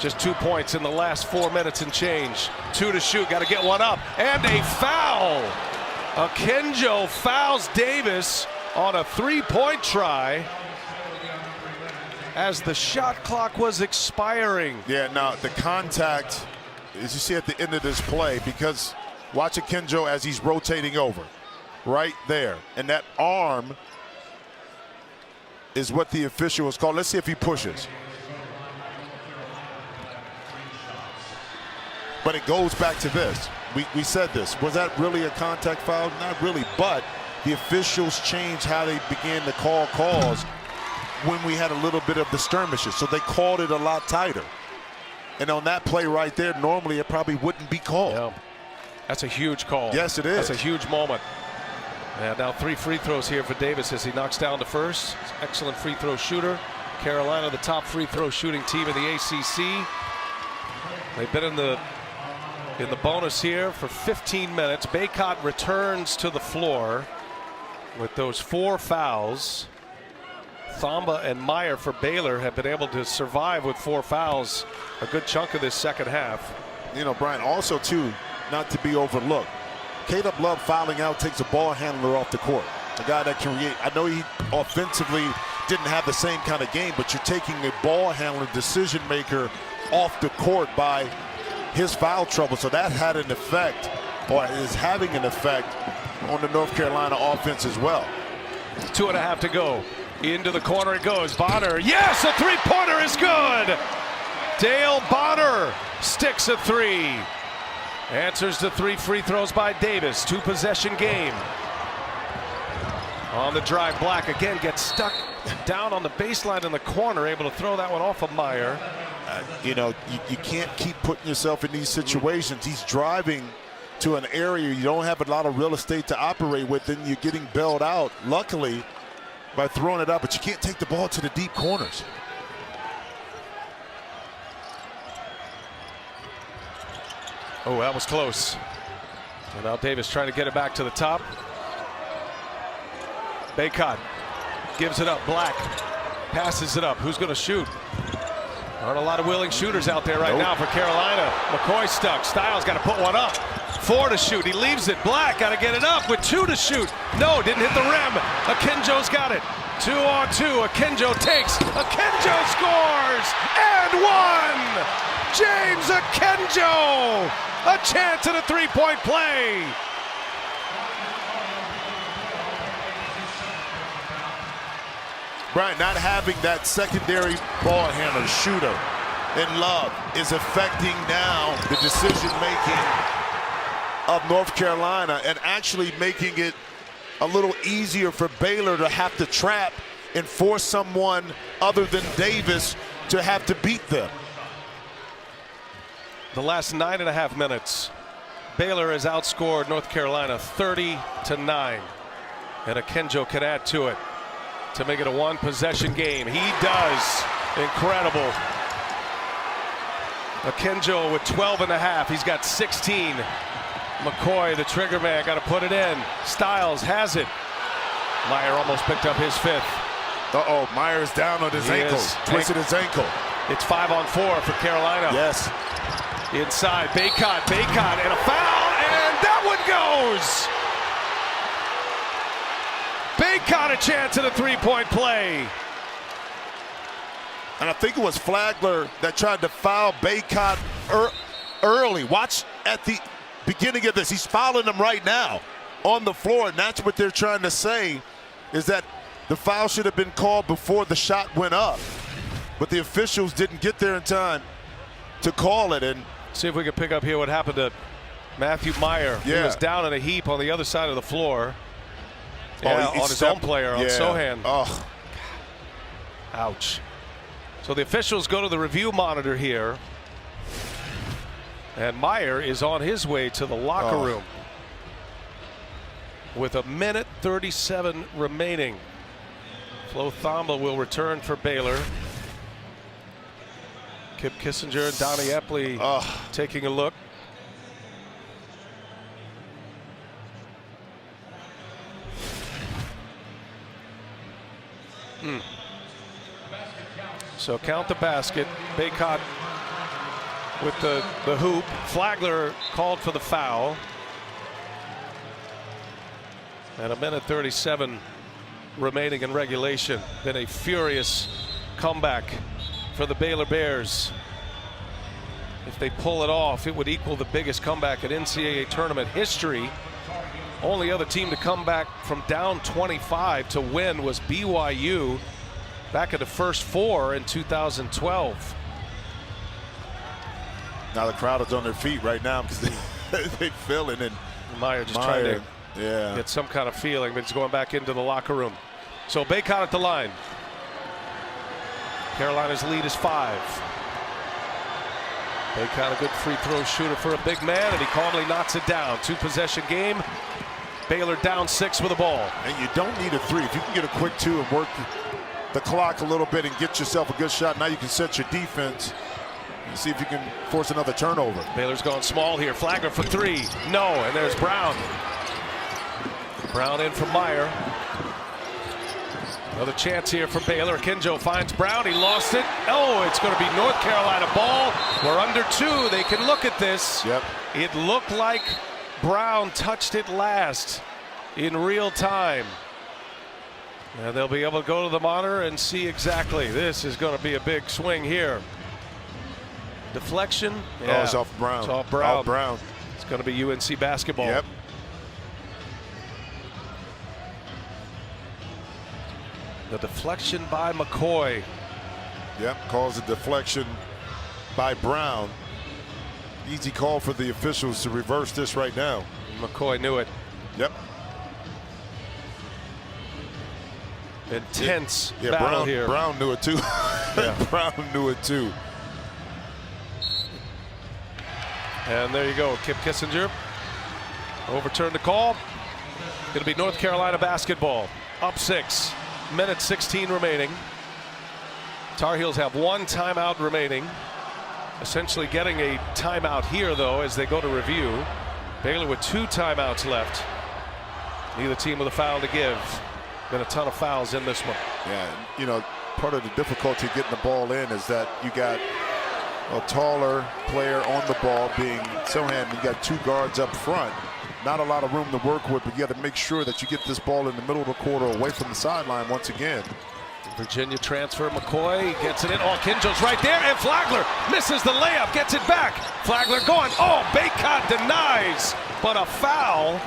Just 2 points in the last 4 minutes and change. 2 to shoot, got to get one up. And a foul. Akinjo fouls Davis on a 3-point try as the shot clock was expiring. Yeah, now the contact, as you see at the end of this play, because watch Akinjo as he's rotating over. Right there. And that arm is what the official was called. Let's see if he pushes. But it goes back to this. We said this. Was that really a contact foul? Not really, but the officials changed how they began to call calls when we had a little bit of the skirmishes. So they called it a lot tighter. And on that play right there, normally it probably wouldn't be called. Yeah. That's a huge call. Yes, it is. That's a huge moment. And now 3 free throws here for Davis as he knocks down the first. Excellent free throw shooter. Carolina, the top free throw shooting team in the ACC. They've been in the bonus here for 15 minutes. Baycott returns to the floor with those 4 fouls. Thamba and Meyer for Baylor have been able to survive with 4 fouls a good chunk of this second half. You know, Brian, also too, not to be overlooked, Caleb Love fouling out takes a ball handler off the court. A guy that can create. I know he offensively didn't have the same kind of game, but you're taking a ball handler, decision maker off the court by his foul trouble. So that had an effect, or is having an effect, on the North Carolina offense as well. 2.5 to go. Into the corner it goes. Bonner, yes, a 3-pointer is good. Dale Bonner sticks a 3. Answers to 3 free throws by Davis. 2-possession game. On the drive, Black again gets stuck down on the baseline in the corner, able to throw that one off of Meyer. You know, you can't keep putting yourself in these situations. He's driving to an area you don't have a lot of real estate to operate with, and you're getting bailed out, luckily, by throwing it up, but you can't take the ball to the deep corners. Oh, that was close. And now Davis trying to get it back to the top. Baycott gives it up. Black passes it up. Who's going to shoot? Aren't a lot of willing shooters out there right now for Carolina. McCoy stuck. Styles got to put one up. 4 to shoot. He leaves it. Black got to get it up with 2 to shoot. No, didn't hit the rim. Akinjo's got it. 2 on 2. Akinjo takes. Akinjo scores. And 1. James Akinjo. A chance at a 3-point play. Brian, not having that secondary ball handler, shooter, in Love is affecting now the decision-making of North Carolina and actually making it a little easier for Baylor to have to trap and force someone other than Davis to have to beat them. The last 9.5 minutes, Baylor has outscored North Carolina 30-9. And Akinjo can add to it to make it a 1-possession game. He does. Incredible. Akinjo with 12.5. He's got 16. McCoy, the trigger man, got to put it in. Styles has it. Meyer almost picked up his 5th. Uh-oh, Meyer's down on his ankle. Twisted his ankle. It's 5-on-4 for Carolina. Yes. Inside, Baycott, and a foul, and that one goes! Baycott a chance at a 3-point play. And I think it was Flagler that tried to foul Baycott early. Watch at the beginning of this. He's fouling him right now on the floor, and that's what they're trying to say, is that the foul should have been called before the shot went up. But the officials didn't get there in time to call it. And see if we can pick up here what happened to Matthew Meyer. Yeah. He was down in a heap on the other side of the floor. Oh, Yeah, on his own player, on Sohan. Oh. Ouch. So the officials go to the review monitor here. And Meyer is on his way to the locker room with 1:37 remaining. Flo Thamba will return for Baylor. Kip Kissinger and Donnie Epley taking a look. So count the basket. Baycott with the hoop. Flagler called for the foul. And 1:37 remaining in regulation. Then a furious comeback for the Baylor Bears. If they pull it off, it would equal the biggest comeback in NCAA tournament history. Only other team to come back from down 25 to win was BYU back in the first 4 in 2012. Now the crowd is on their feet right now because they feel it. And Meyer just trying to Yeah. get some kind of feeling, but he's going back into the locker room. So Baycott at the line. Carolina's lead is 5. Baycott, a good free throw shooter for a big man, and he calmly knocks it down. 2-possession game. Baylor down 6 with the ball. And you don't need a 3. If you can get a quick 2 and work the clock a little bit and get yourself a good shot, now you can set your defense and see if you can force another turnover. Baylor's going small here. Flagler for 3. No, and there's Brown. Brown in for Meyer. Another chance here for Baylor. Kinjo finds Brown. He lost it. Oh, it's going to be North Carolina ball. We're under 2. They can look at this. Yep. It looked like Brown touched it last in real time. And they'll be able to go to the monitor and see exactly. This is going to be a big swing here. Deflection. Yeah. Oh, it's off Brown. It's off Brown. Off Brown. It's going to be UNC basketball. Yep. The deflection by McCoy. Yep, calls a deflection by Brown. Easy call for the officials to reverse this right now. McCoy knew it. Yep. Intense Yeah, battle here. Brown knew it too. Brown knew it too. And there you go. Kip Kissinger overturned the call. It'll be North Carolina basketball. Up 6. Minute 16 remaining. Tar Heels have 1 timeout remaining. Essentially getting a timeout here, though, as they go to review. Baylor with 2 timeouts left. Neither team with a foul to give. Been a ton of fouls in this one. Yeah, you know, part of the difficulty getting the ball in is that you got a taller player on the ball being Sohan. You got 2 guards up front. Not a lot of room to work with, but you got to make sure that you get this ball in the middle of the court or away from the sideline once again. Virginia transfer. McCoy gets it in. Oh, Kinjo's right there, and Flagler misses the layup, gets it back. Flagler going. Oh, Baycott denies, but a foul.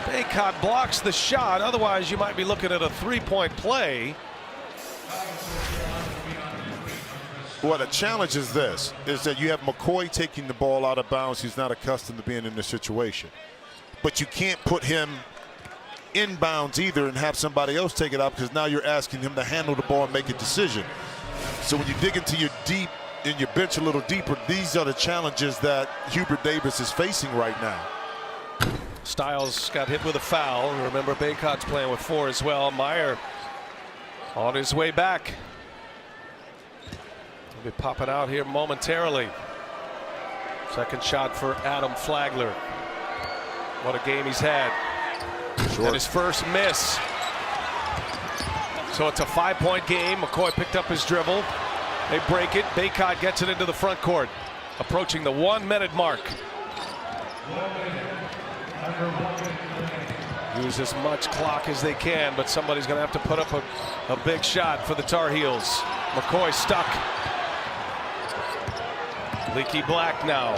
Baycott blocks the shot. Otherwise, you might be looking at a 3-point play. Well, the challenge is this, is that you have McCoy taking the ball out of bounds. He's not accustomed to being in this situation. But you can't put him inbounds either and have somebody else take it out, because now you're asking him to handle the ball and make a decision. So when you dig into your bench a little deeper, these are the challenges that Hubert Davis is facing right now. Styles got hit with a foul. Remember, Baycott's playing with 4 as well. Meyer on his way back. He'll be popping out here momentarily. Second shot for Adam Flagler. What a game he's had. And his first miss. So it's a 5-point game. McCoy picked up his dribble. They break it. Baycott gets it into the front court. Approaching the 1-minute mark. Use as much clock as they can, but somebody's going to have to put up a big shot for the Tar Heels. McCoy stuck. Leaky Black now.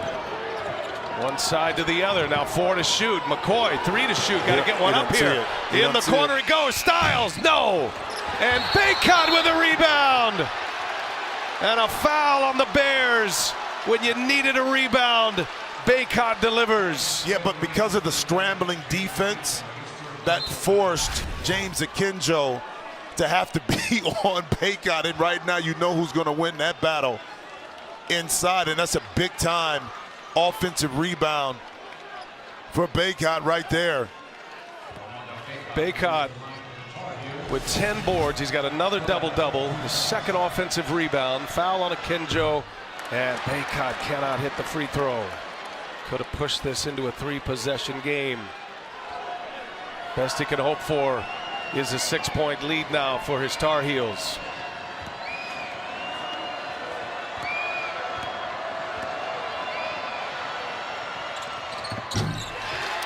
One side to the other. Now 4 to shoot. McCoy 3 to shoot. Got to get one up here. In the corner it goes. Styles. No. And Baycott with a rebound. And a foul on the Bears. When you needed a rebound, Baycott delivers. Yeah, but because of the scrambling defense, that forced James Akinjo to have to be on Baycott. And right now you know who's going to win that battle inside. And that's a big-time offensive rebound for Baycott right there. Baycott with 10 boards. He's got another double-double. The second offensive rebound. Foul on Akinjo. And Baycott cannot hit the free throw. Could have pushed this into a 3-possession game. Best he can hope for is a 6-point lead now for his Tar Heels.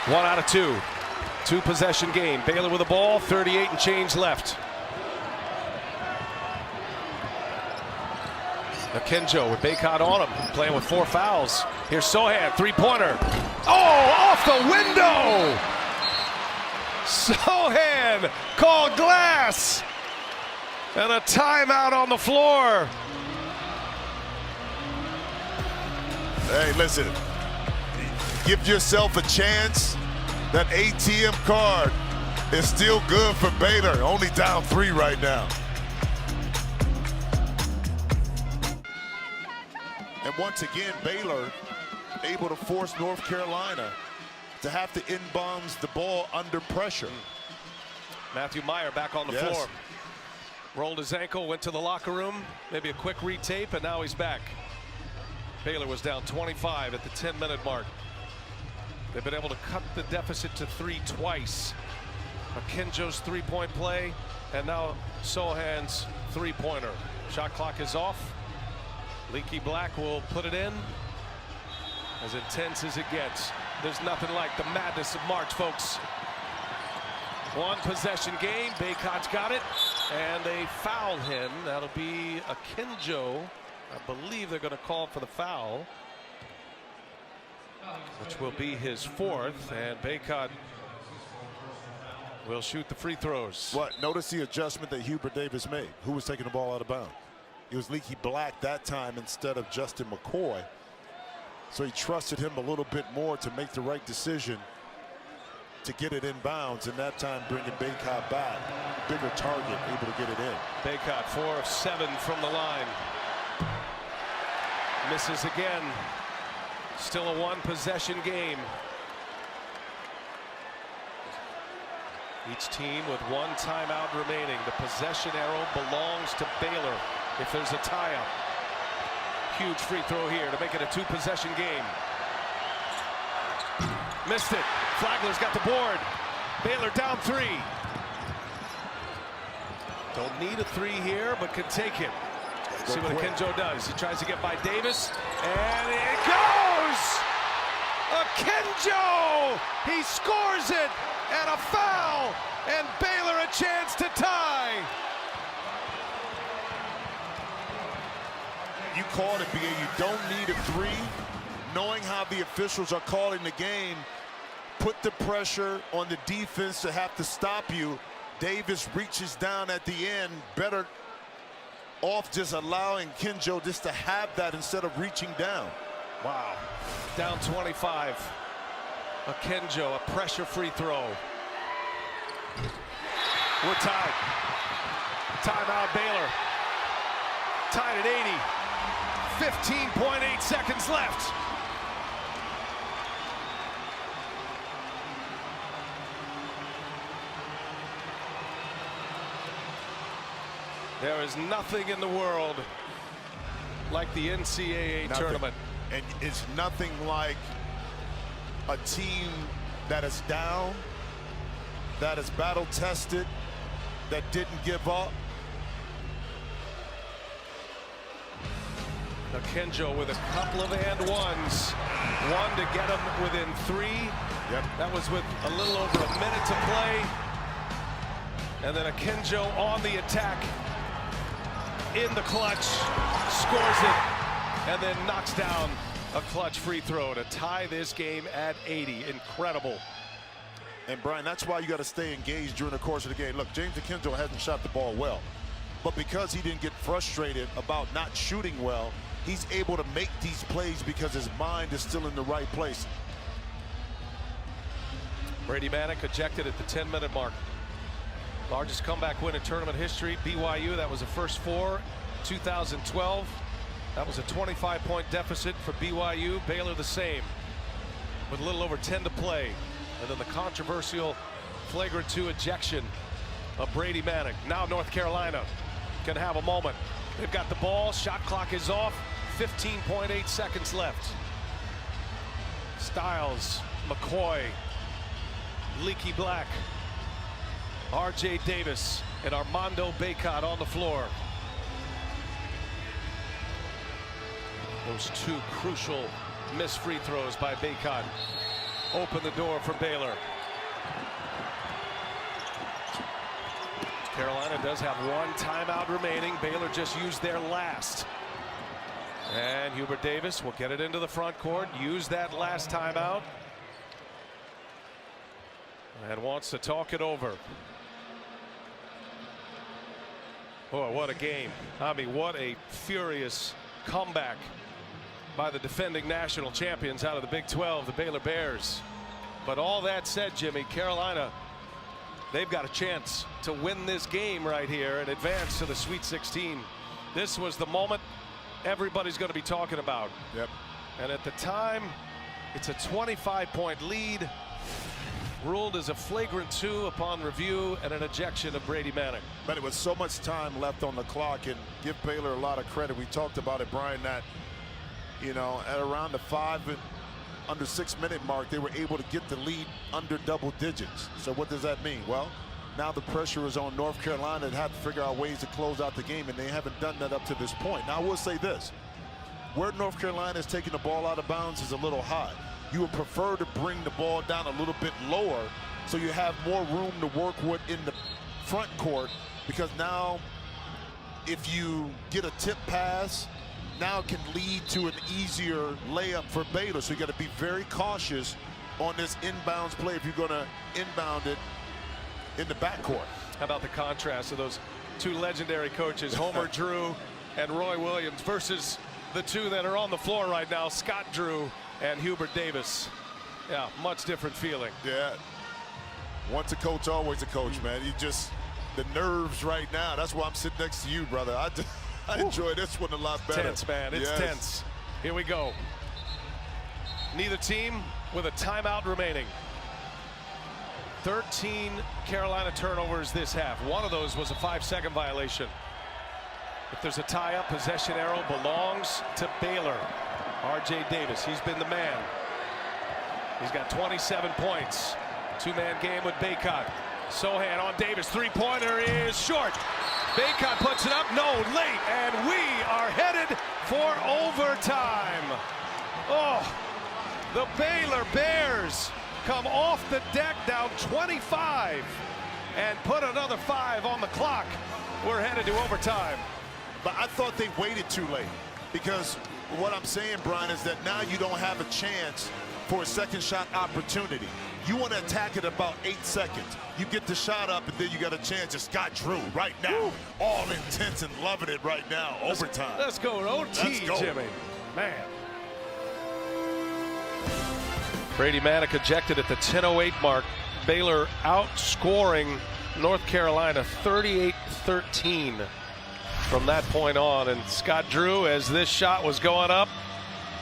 One out of 2. 2-possession game. Baylor with the ball, 38 and change left. Akinjo with Baycott on him, playing with 4 fouls. Here's Sohan, 3-pointer. Oh, off the window! Sohan called glass. And a timeout on the floor. Hey, listen. Give yourself a chance. That ATM card is still good for Baylor. Only down 3 right now. And once again, Baylor able to force North Carolina to have to inbounds the ball under pressure. Matthew Meyer back on the floor. Rolled his ankle, went to the locker room, maybe a quick retape, and now he's back. Baylor was down 25 at the 10-minute mark. They've been able to cut the deficit to 3 twice. Akinjo's 3-point play, and now Sohan's 3-pointer. Shot clock is off. Leaky Black will put it in. As intense as it gets. There's nothing like the madness of March, folks. 1-possession game. Baycott's got it, and they foul him. That'll be Akinjo. I believe they're going to call for the foul, which will be his 4th, and Baycott will shoot the free throws. What? Notice the adjustment that Hubert Davis made. Who was taking the ball out of bounds? It was Leaky Black that time instead of Justin McCoy. So he trusted him a little bit more to make the right decision to get it in bounds, and that time bringing Baycott back. Bigger target, able to get it in. Baycott 4 of 7 from the line. Misses again. Still a 1-possession game. Each team with 1 timeout remaining. The possession arrow belongs to Baylor if there's a tie-up. Huge free throw here to make it a 2-possession game. Missed it. Flagler's got the board. Baylor down 3. Don't need a 3 here, but can take it. See what Akinjo does. He tries to get by Davis, and it goes! Akinjo! He scores it, and a foul, and Baylor a chance to tie. You called it, BA. You don't need a 3. Knowing how the officials are calling the game, put the pressure on the defense to have to stop you. Davis reaches down at the end, better off just allowing Akinjo just to have that instead of reaching down. Wow. Down 25. Akinjo, a pressure free throw. We're tied. Timeout Baylor. Tied at 80. 15.8 seconds left. There is nothing in the world like the NCAA tournament. And it's nothing like a team that is down, that is battle-tested, that didn't give up. Now Kenjo with a couple of and ones. One to get him within 3. Yep. That was with a little over a minute to play. And then a Kenjo on the attack. In the clutch. Scores it. And then knocks down a clutch free throw to tie this game at 80. Incredible. And Brian, that's why you got to stay engaged during the course of the game. Look, James Akinjo hasn't shot the ball well. But because he didn't get frustrated about not shooting well, he's able to make these plays because his mind is still in the right place. Brady Manek ejected at the 10-minute mark. Largest comeback win in tournament history. BYU, that was the first 4. 2012, that was a 25-point deficit for BYU. Baylor the same, with a little over 10 to play. And then the controversial flagrant 2 ejection of Brady Manek. Now North Carolina can have a moment. They've got the ball. Shot clock is off. 15.8 seconds left. Styles, McCoy, Leaky Black, R.J. Davis, and Armando Bacot on the floor. Those 2 crucial missed free throws by Bacot open the door for Baylor. Carolina does have 1 timeout remaining. Baylor just used their last. And Hubert Davis will get it into the front court, use that last timeout, and wants to talk it over. Oh, what a game. I mean, what a furious comeback by the defending national champions out of the Big 12, the Baylor Bears. But all that said, Jimmy, Carolina, they've got a chance to win this game right here and advance to the Sweet 16. This was the moment everybody's going to be talking about. Yep. And at the time, it's a 25-point lead, ruled as a flagrant 2 upon review, and an ejection of Brady Manek. But it was so much time left on the clock, and give Baylor a lot of credit. We talked about it, Brian, that, you know, at around the 5 and under 6-minute mark, they were able to get the lead under double digits. So what does that mean? Well, now the pressure is on North Carolina to have to figure out ways to close out the game, and they haven't done that up to this point. Now, I will say this. Where North Carolina is taking the ball out of bounds is a little high. You would prefer to bring the ball down a little bit lower so you have more room to work with in the front court, because now if you get a tip pass, now it can lead to an easier layup for Baylor. So you got to be very cautious on this inbounds play if you're going to inbound it in the backcourt. How about the contrast of those 2 legendary coaches, Homer Drew and Roy Williams, versus the 2 that are on the floor right now, Scott Drew and Hubert Davis. Yeah, much different feeling. Yeah. Once a coach, always a coach, man. You just, the nerves right now. That's why I'm sitting next to you, brother. I enjoy this one a lot better. Tense, man. It's tense. Here we go. Neither team with a timeout remaining. 13 Carolina turnovers this half. One of those was a 5-second violation. If there's a tie-up, possession arrow belongs to Baylor. R.J. Davis, he's been the man. He's got 27 points. 2-man game with Bacot. Sohan on Davis. 3-pointer is short. Bacot puts it up. No, late. And we are headed for overtime. Oh, the Baylor Bears come off the deck down 25 and put another 5 on the clock. We're headed to overtime. But I thought they waited too late, because what I'm saying, Brian, is that now you don't have a chance for a second shot opportunity. You want to attack it about 8 seconds. You get the shot up, and then you got a chance to Scott Drew right now. Woo. All intense and loving it right now. Overtime. Let's go to OT, Let's go. Jimmy. Man. Brady Manek ejected at the 10:08 mark. Baylor outscoring North Carolina 38-13 from that point on. And Scott Drew, as this shot was going up,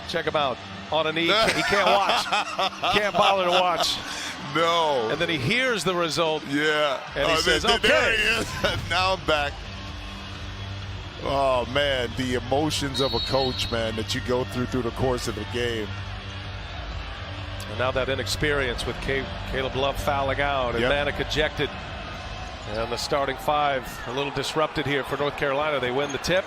check him out. On a knee. He can't watch. Can't bother to watch. No. And then he hears the result. Yeah. And he says, okay. There he is. Now I'm back. Oh, man. The emotions of a coach, man, that you go through the course of the game. And now that inexperience with Caleb Love fouling out and Manek ejected. And the starting five a little disrupted here for North Carolina. They win the tip.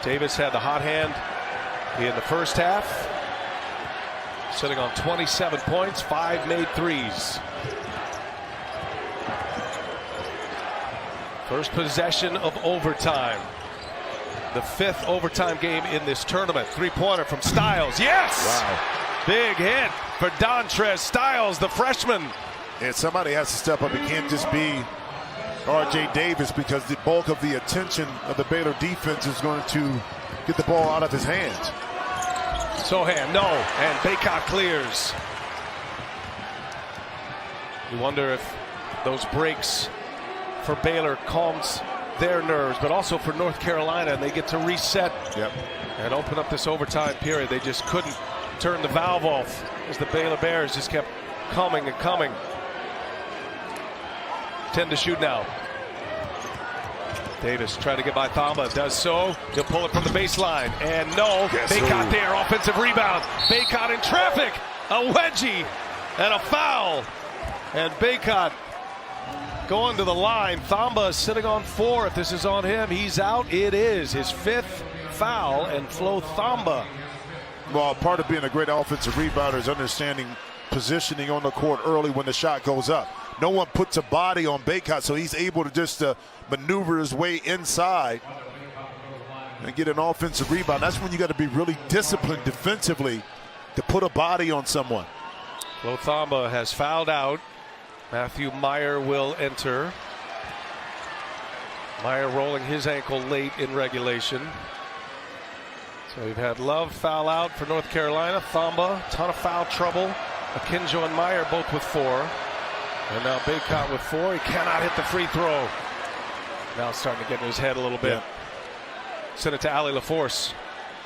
Davis had the hot hand in the first half, sitting on 27 points, 5 made threes. First possession of overtime. The 5th overtime game in this tournament. Three-pointer from Styles. Yes! Wow. Big hit for Dontrez Styles, the freshman. And somebody has to step up. It can't just be R.J. Davis, because the bulk of the attention of the Baylor defense is going to get the ball out of his hands. Sohan, no, and Baycott clears. You wonder if those breaks for Baylor calms their nerves, but also for North Carolina, and they get to reset and open up this overtime period. They just couldn't turn the valve off as the Baylor Bears just kept coming and coming. 10 to shoot now. Davis trying to get by Thamba, does so. He'll pull it from the baseline, and no. Baycott there, offensive rebound. Baycott in traffic, a wedgie, and a foul. And Baycott going to the line. Thamba is sitting on 4. If this is on him, he's out. It is his 5th foul, and Flo Thamba. Well, part of being a great offensive rebounder is understanding positioning on the court early when the shot goes up. No one puts a body on Baycott, so he's able to just maneuver his way inside and get an offensive rebound. That's when you got to be really disciplined defensively to put a body on someone. Flo Thamba has fouled out. Matthew Meyer will enter. Meyer rolling his ankle late in regulation. So we've had Love foul out for North Carolina. Thamba, ton of foul trouble. Akinjo and Meyer both with 4. And now Baycott with 4. He cannot hit the free throw. Now it's starting to get in his head a little bit. Send it to Allie LaForce.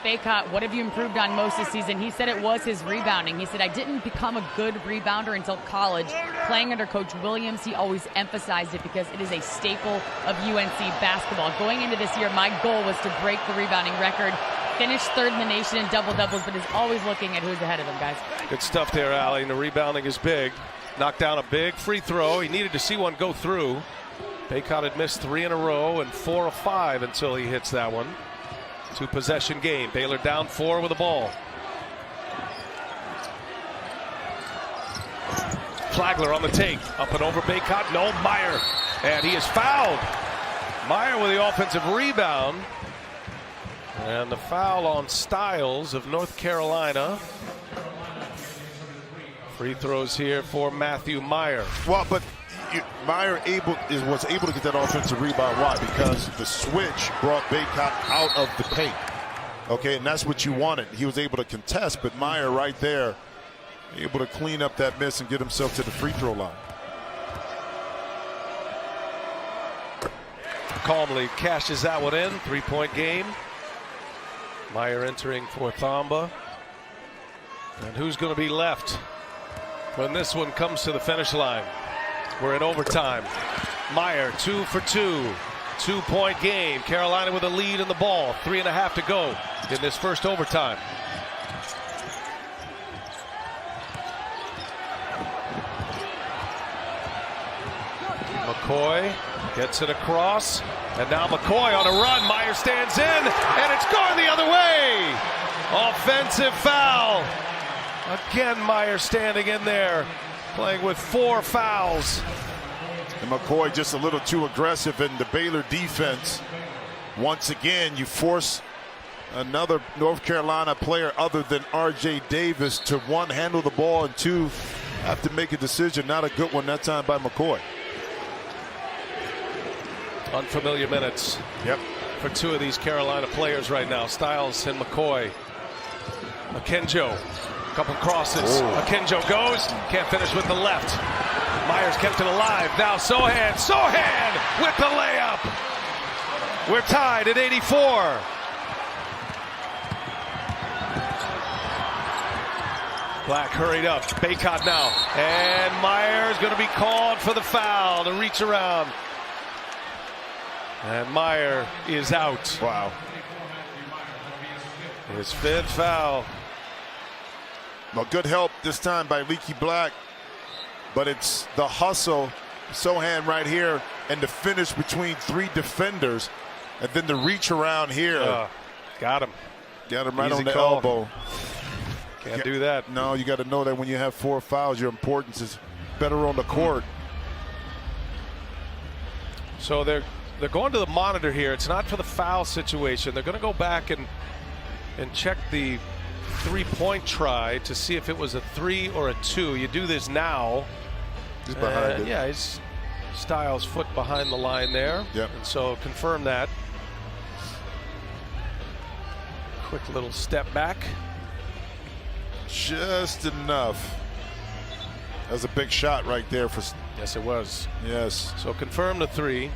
Baycott, what have you improved on most this season? He said it was his rebounding. He said, I didn't become a good rebounder until college. Playing under Coach Williams, he always emphasized it because it is a staple of UNC basketball. Going into this year, my goal was to break the rebounding record, finish 3rd in the nation in double-doubles, but is always looking at who's ahead of him, guys. Good stuff there, Allie. And the rebounding is big. Knocked down a big free throw. He needed to see one go through. Baycott had missed 3 in a row and 4 of 5 until he hits that one. 2-possession game. Baylor down 4 with the ball. Flagler on the take. Up and over Baycott. No, Meyer. And he is fouled. Meyer with the offensive rebound. And the foul on Styles of North Carolina. Free throws here for Matthew Meyer. Well, but Meyer was able to get that offensive rebound. Why? Because the switch brought Baycott out of the paint. Okay, and that's what you wanted. He was able to contest, but Meyer right there able to clean up that miss and get himself to the free throw line. Calmly cashes that one in. 3-point game. Meyer entering for Thamba. And who's going to be left when this one comes to the finish line? We're in overtime. Meyer 2 for 2. 2-point game. Carolina with a lead in the ball. 3.5 to go in this first overtime. McCoy gets it across. And now McCoy on a run. Meyer stands in. And it's going the other way. Offensive foul. Again, Meyer standing in there, playing with 4 fouls. And McCoy just a little too aggressive in the Baylor defense. Once again, you force another North Carolina player other than R.J. Davis to, 1, handle the ball, and 2, have to make a decision. Not a good one that time by McCoy. Unfamiliar minutes for 2 of these Carolina players right now, Styles and McCoy. Akinjo. Couple crosses. Akinjo goes. Can't finish with the left. Myers kept it alive. Now Sohan. Sohan with the layup. We're tied at 84. Black hurried up. Baycott now. And Myers going to be called for the foul to reach around. And Meyer is out. Wow. His 5th foul. Well, good help this time by Leaky Black, but it's the hustle, Sohan right here, and the finish between 3 defenders, and then the reach around here. Got him. Got him right Easy on the call. elbow. Can't do that. No, you got to know that when you have 4 fouls, your importance is better on the court. So they're going to the monitor here. It's not for the foul situation. They're going to go back and check the 3-point try to see if it was a 3 or a 2. You do this now. He's behind it. Yeah, he's Styles' foot behind the line there. Yep. And so confirm that. Quick little step back. Just enough. That was a big shot right there for. Yes, it was. Yes. So confirm the 3.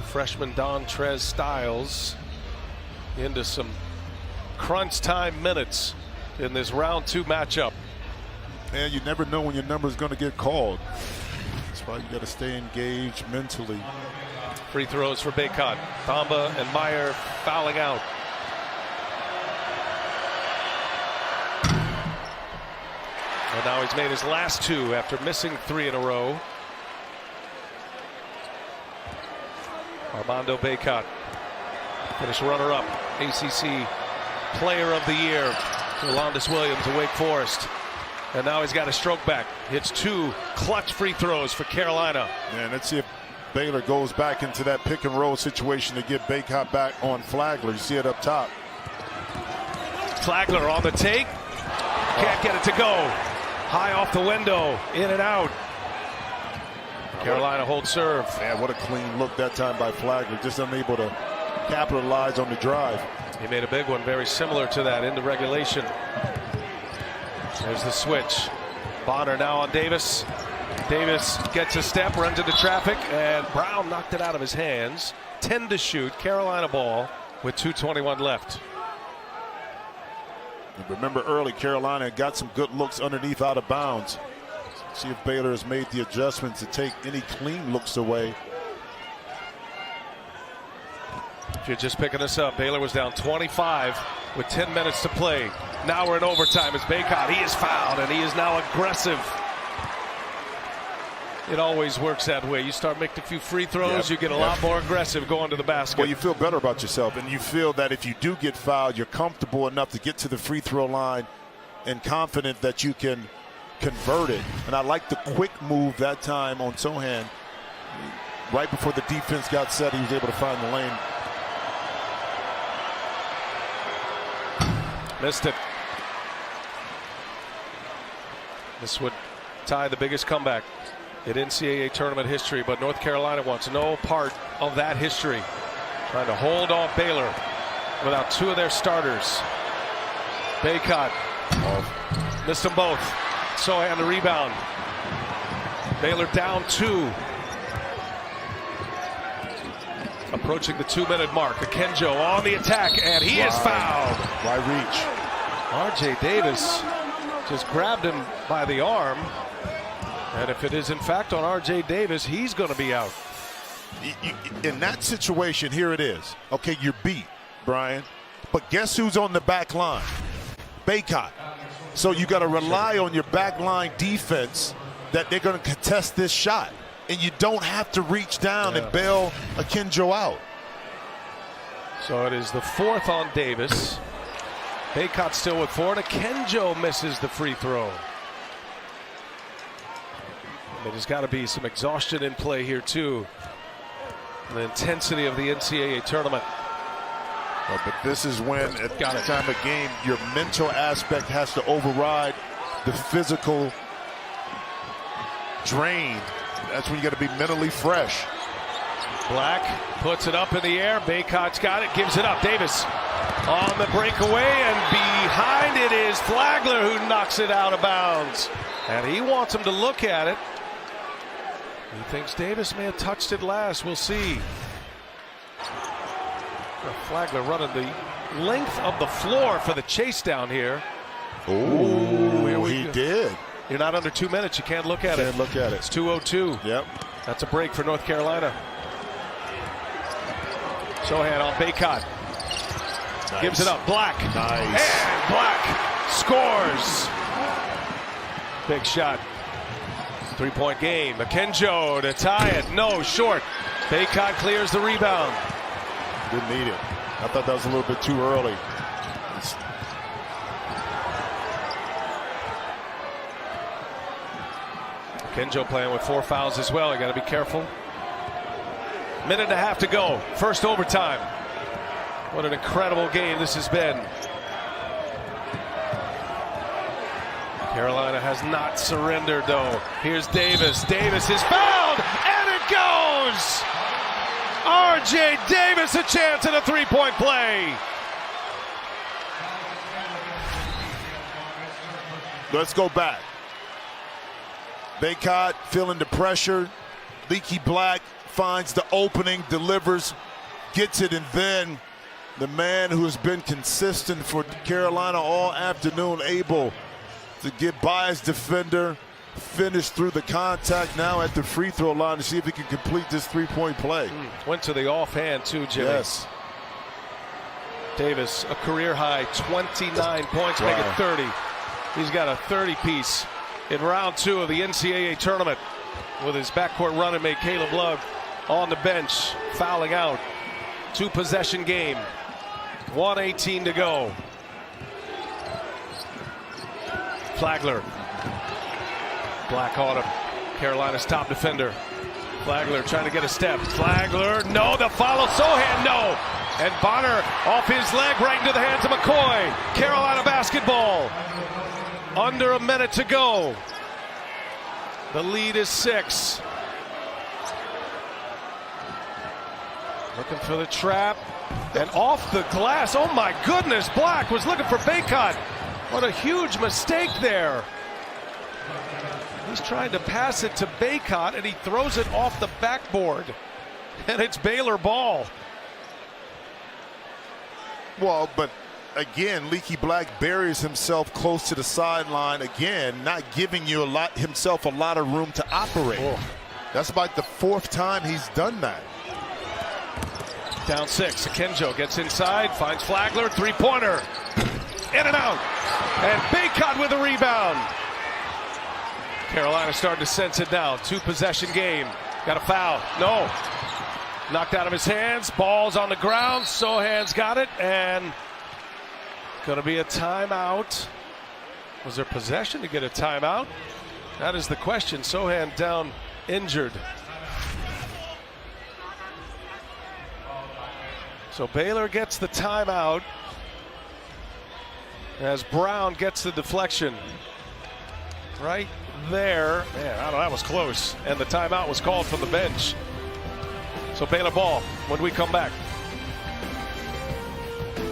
Freshman Dontrez Styles into some crunch time minutes in this round 2 matchup. And you never know when your number is going to get called. That's why you got to stay engaged mentally. Free throws for Baycott. Thamba and Meyer fouling out. And now he's made his last 2 after missing 3 in a row. Armando Baycott, finished runner-up, ACC Player of the Year. Rolondis Williams of Wake Forest. And now he's got a stroke back. Hits 2 clutch free throws for Carolina. And let's see if Baylor goes back into that pick and roll situation to get Baycott back on Flagler. You see it up top. Flagler on the take. Can't get it to go. High off the window. In and out. Carolina holds serve. Man, what a clean look that time by Flagler. Just unable to capitalize on the drive. He made a big one very similar to that into regulation. There's the switch. Bonner now on Davis. Davis gets a step, runs into traffic, and Brown knocked it out of his hands. 10 to shoot. Carolina ball with 2:21 left. And remember early, Carolina got some good looks underneath out of bounds. See if Baylor has made the adjustment to take any clean looks away. If you're just picking this up, Baylor was down 25 with 10 minutes to play. Now we're in overtime as Baycott. He is fouled, and he is now aggressive. It always works that way. You start making a few free throws, you get a lot more aggressive going to the basket. Well, you feel better about yourself, and you feel that if you do get fouled, you're comfortable enough to get to the free throw line and confident that you can convert it. And I like the quick move that time on Sohan. Right before the defense got set, he was able to find the lane. Missed it. This would tie the biggest comeback in NCAA tournament history, but North Carolina wants no part of that history. Trying to hold off Baylor without 2 of their starters. Baycott missed them both. Sohan the rebound. Baylor down 2. Approaching the 2-minute mark. Akenjo on the attack, and he is fouled. Why reach? R.J. Davis just grabbed him by the arm. And if it is in fact on R.J. Davis, he's going to be out. In that situation, here it is. Okay, you're beat, Brian. But guess who's on the back line? Baycott. So you got to rely on your back line defense that they're going to contest this shot. And you don't have to reach down and bail Akenjo out. So it is the 4th on Davis. Baycott still with 4, and Akenjo misses the free throw. There's got to be some exhaustion in play here too. The intensity of the NCAA tournament. But this is when, at the time of game, your mental aspect has to override the physical drain. That's when you got to be mentally fresh. Black puts it up in the air. Baycott's got it, gives it up. Davis on the breakaway, and behind it is Flagler, who knocks it out of bounds. And he wants him to look at it. He thinks Davis may have touched it last. We'll see. Flagler running the length of the floor for the chase down here. Oh, he did. You're not under 2 minutes. You can't look at it. Can't look at it. It's 2:02. Yep. That's a break for North Carolina. Sohan on Baycott. Nice. Gives it up. Black. Nice. And Black scores. Big shot. 3-point game. Akinjo to tie it. No, short. Baycott clears the rebound. Didn't need it. I thought that was a little bit too early. Akinjo playing with 4 fouls as well. You got to be careful. Minute and a half to go. First overtime. What an incredible game this has been. Carolina has not surrendered, though. Here's Davis. Davis is fouled, and it goes! R.J. Davis a chance at a 3-point play. Let's go back. Baycott feeling the pressure. Leaky Black finds the opening, delivers, gets it, and then the man who has been consistent for Carolina all afternoon, able to get by his defender, finish through the contact, now at the free throw line to see if he can complete this 3-point play. Went to the offhand too, Jimmy. Yes. Davis, a career high 29 points, make it 30. He's got a 30-piece in round 2 of the NCAA tournament with his backcourt running mate Caleb Love on the bench, fouling out. 2-possession game. 1:18 to go. Flagler. Black on him. Carolina's top defender. Flagler trying to get a step. Flagler, no. The follow. Sohan, no. And Bonner off his leg right into the hands of McCoy. Carolina basketball. Under a minute to go. The lead is 6. Looking for the trap. And off the glass. Oh my goodness. Black was looking for Baycott. What a huge mistake there. He's trying to pass it to Baycott, and he throws it off the backboard. And it's Baylor ball. Well, but again, Leaky Black buries himself close to the sideline again, not giving you himself a lot of room to operate. Oh. That's about the 4th time he's done that. Down 6. Akinjo gets inside, finds Flagler, 3-pointer. In and out. And Baycott with a rebound. Carolina starting to sense it now. 2-possession game. Got a foul. No. Knocked out of his hands. Ball's on the ground. Sohan's got it. And going to be a timeout. Was there possession to get a timeout? That is the question. Sohan down injured. So Baylor gets the timeout as Brown gets the deflection right there. Man, I don't know, that was close. And the timeout was called from the bench. So Baylor ball when we come back.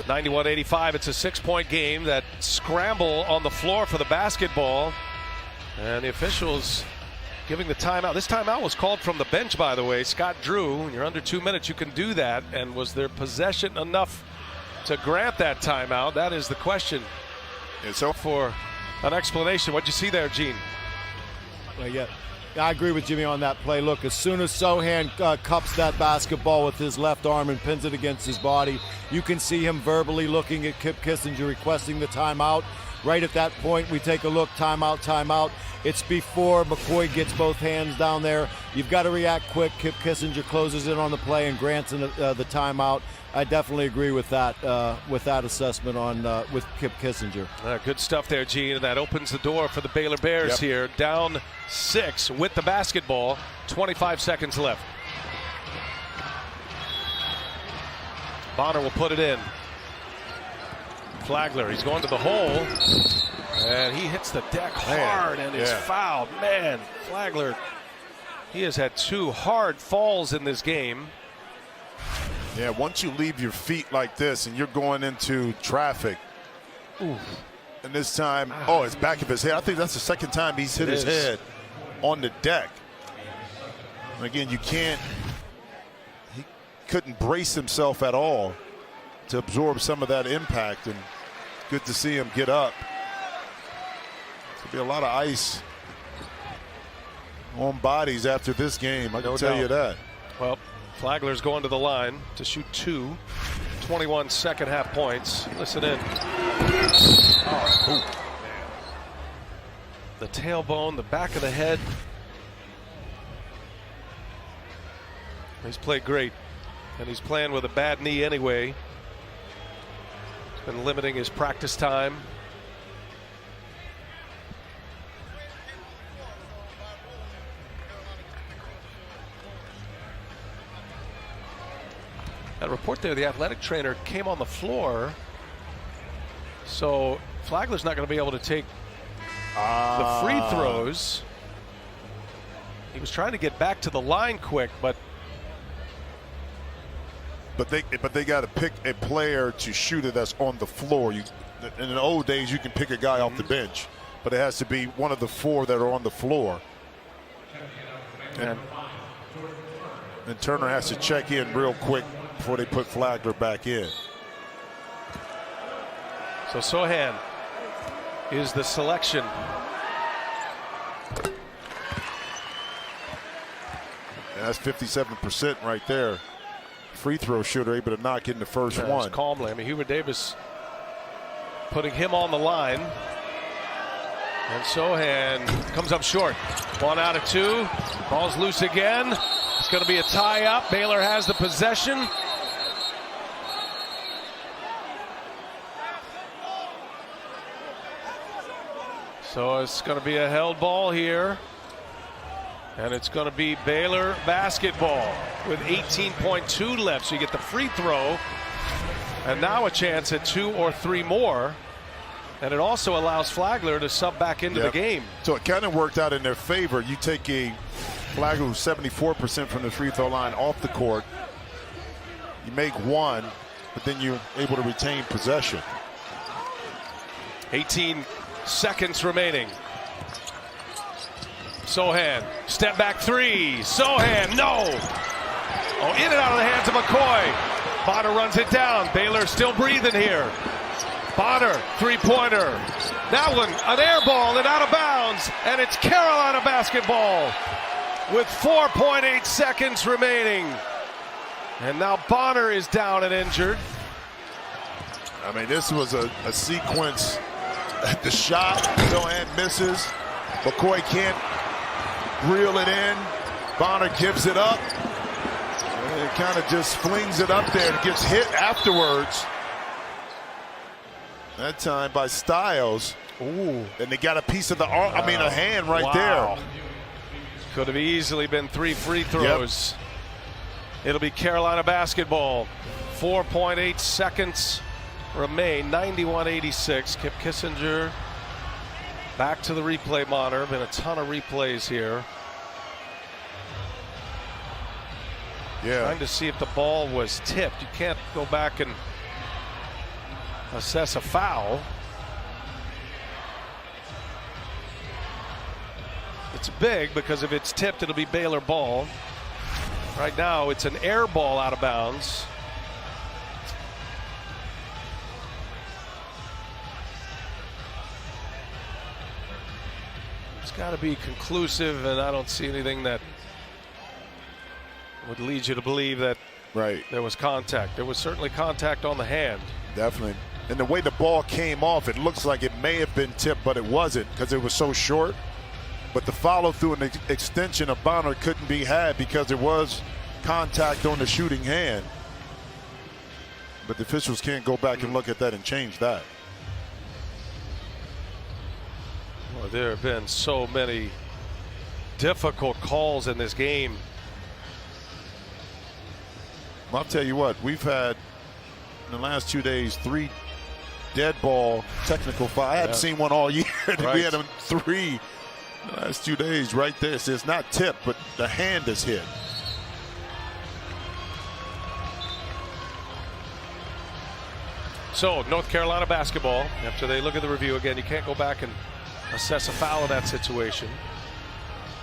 91-85, it's a 6-point game. That scramble on the floor for the basketball. And the officials giving the timeout. This timeout was called from the bench, by the way. Scott Drew, when you're under 2 minutes, you can do that. And was there possession enough to grant that timeout? That is the question. And so for an explanation, what'd you see there, Gene? Well, yeah, I agree with Jimmy on that play. Look, as soon as Sohan cups that basketball with his left arm and pins it against his body, you can see him verbally looking at Kip Kissinger, requesting the timeout. Right at that point, we take a look, timeout, timeout. It's before McCoy gets both hands down there. You've got to react quick. Kip Kissinger closes in on the play and grants the timeout. I definitely agree with that assessment on with Kip Kissinger. Good stuff there, Gene, and that opens the door for the Baylor Bears here. Down 6 with the basketball. 25 seconds left. Bonner will put it in. Flagler, he's going to the hole. And he hits the deck hard and is fouled. Man, Flagler, he has had 2 hard falls in this game. Yeah, once you leave your feet like this and you're going into traffic, and this time, it's back of his head. I think that's the 2nd time he's hit his head on the deck. And again, he couldn't brace himself at all to absorb some of that impact, and good to see him get up. There'll be a lot of ice on bodies after this game, I can tell you that. Well, Flagler's going to the line to shoot 2. 21 second half points. Listen in. The tailbone, the back of the head. He's played great, and he's playing with a bad knee anyway. He's been limiting his practice time. That report there, the athletic trainer came on the floor, so Flagler's not going to be able to take the free throws. He was trying to get back to the line quick, but they got to pick a player to shoot it that's on the floor. In the old days, you can pick a guy off the bench, but it has to be one of the 4 that are on the floor. And Turner has to check in real quick before they put Flagler back in. So Sohan is the selection. And that's 57% right there. Free throw shooter able to knock in the first one. Calmly. I mean, Hubert Davis putting him on the line. And Sohan comes up short. 1 out of 2. Ball's loose again. It's going to be a tie up. Baylor has the possession. So it's going to be a held ball here. And it's going to be Baylor basketball with 18.2 left. So you get the free throw. And now a chance at 2 or 3 more. And it also allows Flagler to sub back into the game. So it kind of worked out in their favor. You take a Flagler who's 74% from the free throw line off the court. You make 1, but then you're able to retain possession. 18 seconds remaining. Sohan, step back 3. Sohan, no. Oh, in and out of the hands of McCoy. Bonner runs it down. Baylor still breathing here. Bonner, 3-pointer. That one, an air ball and out of bounds. And it's Carolina basketball with 4.8 seconds remaining. And now Bonner is down and injured. I mean, this was a sequence. The shot, Sohan misses. McCoy can't reel it in. Bonner gives it up. And it kind of just flings it up there and gets hit afterwards. That time by Styles. Ooh. And they got a piece of the arm, I mean a hand right there. Could have easily been 3 free throws. It'll be Carolina basketball. 4.8 seconds remain. 91-86. Kip Kissinger back to the replay monitor. Been a ton of replays here. Yeah. Trying to see if the ball was tipped. You can't go back and assess a foul. It's big because if it's tipped, it'll be Baylor ball. Right now, it's an air ball out of bounds. It's got to be conclusive, and I don't see anything that would lead you to believe that there was contact. There was certainly contact on the hand. Definitely. And the way the ball came off, it looks like it may have been tipped, but it wasn't because it was so short. But the follow through and extension of Bonner couldn't be had because there was contact on the shooting hand. But the officials can't go back and look at that and change that. Well, there have been so many difficult calls in this game. I'll tell you what, we've had in the last 2 days 3 dead ball technical fouls. I haven't seen one all year. We had them 3 in the last 2 days right there. So it's not tipped, but the hand is hit. So North Carolina basketball, after they look at the review again, you can't go back and assess a foul in that situation.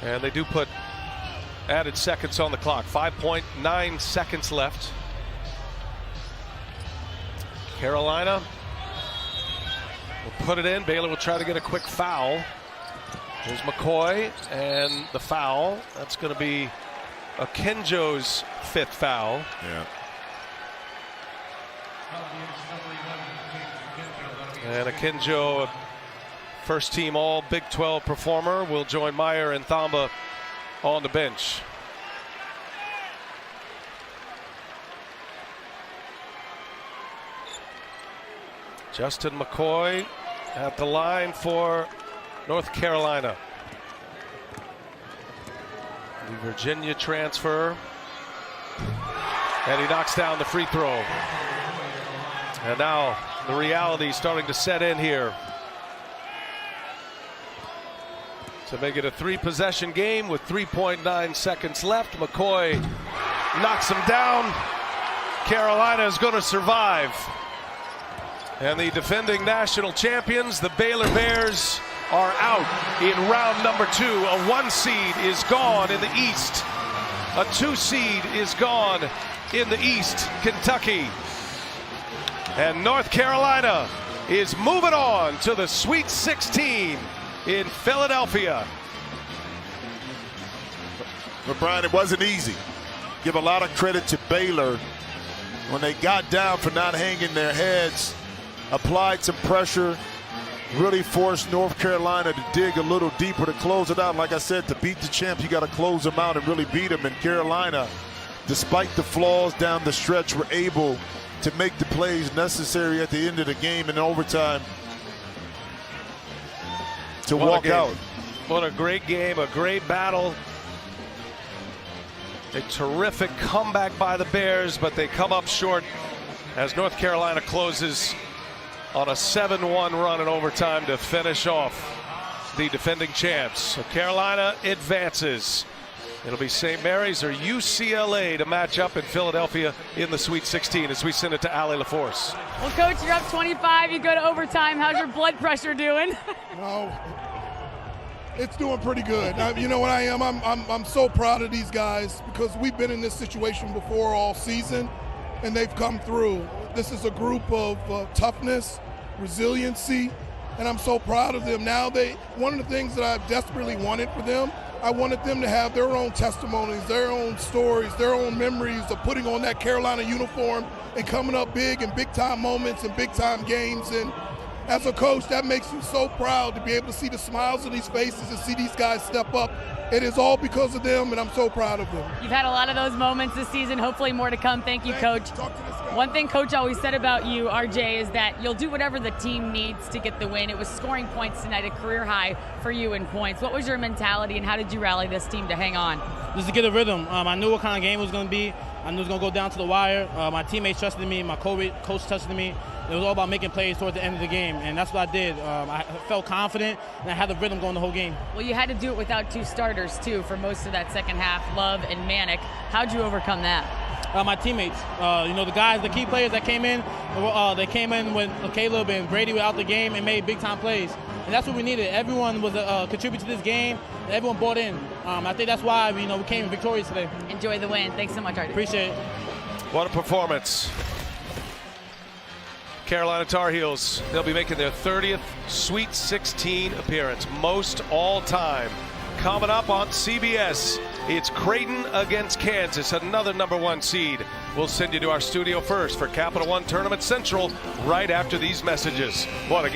And they do put added seconds on the clock. 5.9 seconds left. Carolina will put it in. Baylor will try to get a quick foul. Here's McCoy and the foul. That's going to be Akinjo's 5th foul. Yeah. And Akinjo, first team all Big 12 performer, will join Meyer and Thamba on the bench. Justin McCoy at the line for North Carolina. The Virginia transfer. And he knocks down the free throw. And now the reality starting to set in here. To make it a 3-possession game with 3.9 seconds left. McCoy knocks him down. Carolina is going to survive. And the defending national champions, the Baylor Bears, are out in round number 2. A 1 seed is gone in the East. A 2 seed is gone in the East, Kentucky. And North Carolina is moving on to the Sweet 16 in Philadelphia. But Brian, it wasn't easy. Give a lot of credit to Baylor when they got down for not hanging their heads, applied some pressure, really forced North Carolina to dig a little deeper to close it out. Like I said, to beat the champs, you got to close them out and really beat them. And Carolina, despite the flaws down the stretch, were able to make the plays necessary at the end of the game in overtime to walk out. What a great game, a great battle. A terrific comeback by the Bears, but they come up short as North Carolina closes on a 7-1 run in overtime to finish off the defending champs. So Carolina advances. It'll be St. Mary's or UCLA to match up in Philadelphia in the Sweet 16 as we send it to Allie LaForce. Well, Coach, you're up 25. You go to overtime. How's your blood pressure doing? It's doing pretty good. You know what I am? I'm so proud of these guys because we've been in this situation before all season, and they've come through. This is a group of toughness, resiliency, and I'm so proud of them. Now one of the things that I've desperately wanted for them, I wanted them to have their own testimonies, their own stories, their own memories of putting on that Carolina uniform and coming up big in big-time moments and big-time games. And as a coach, that makes me so proud to be able to see the smiles on these faces and see these guys step up. It is all because of them, and I'm so proud of them. You've had a lot of those moments this season. Hopefully more to come. Thank you, Coach. One thing Coach always said about you, RJ, is that you'll do whatever the team needs to get the win. It was scoring points tonight, a career high for you in points. What was your mentality, and how did you rally this team to hang on? Just to get a rhythm. I knew what kind of game it was going to be. I knew it was going to go down to the wire. My teammates trusted me. My coach trusted me. It was all about making plays towards the end of the game, and that's what I did. I felt confident, and I had the rhythm going the whole game. Well, you had to do it without 2 starters, too, for most of that second half, Love and Manick. How'd you overcome that? My teammates, the guys, the key players that came in, they came in when Caleb and Brady were out the game and made big-time plays. And that's what we needed. Everyone was contributing to this game, and everyone bought in. I think that's why we came victorious today. Enjoy the win. Thanks so much, RJ. Appreciate it. What a performance. Carolina Tar Heels, they'll be making their 30th Sweet 16 appearance, most all time. Coming up on CBS, it's Creighton against Kansas, another #1 seed. We'll send you to our studio first for Capital One Tournament Central right after these messages. What a game.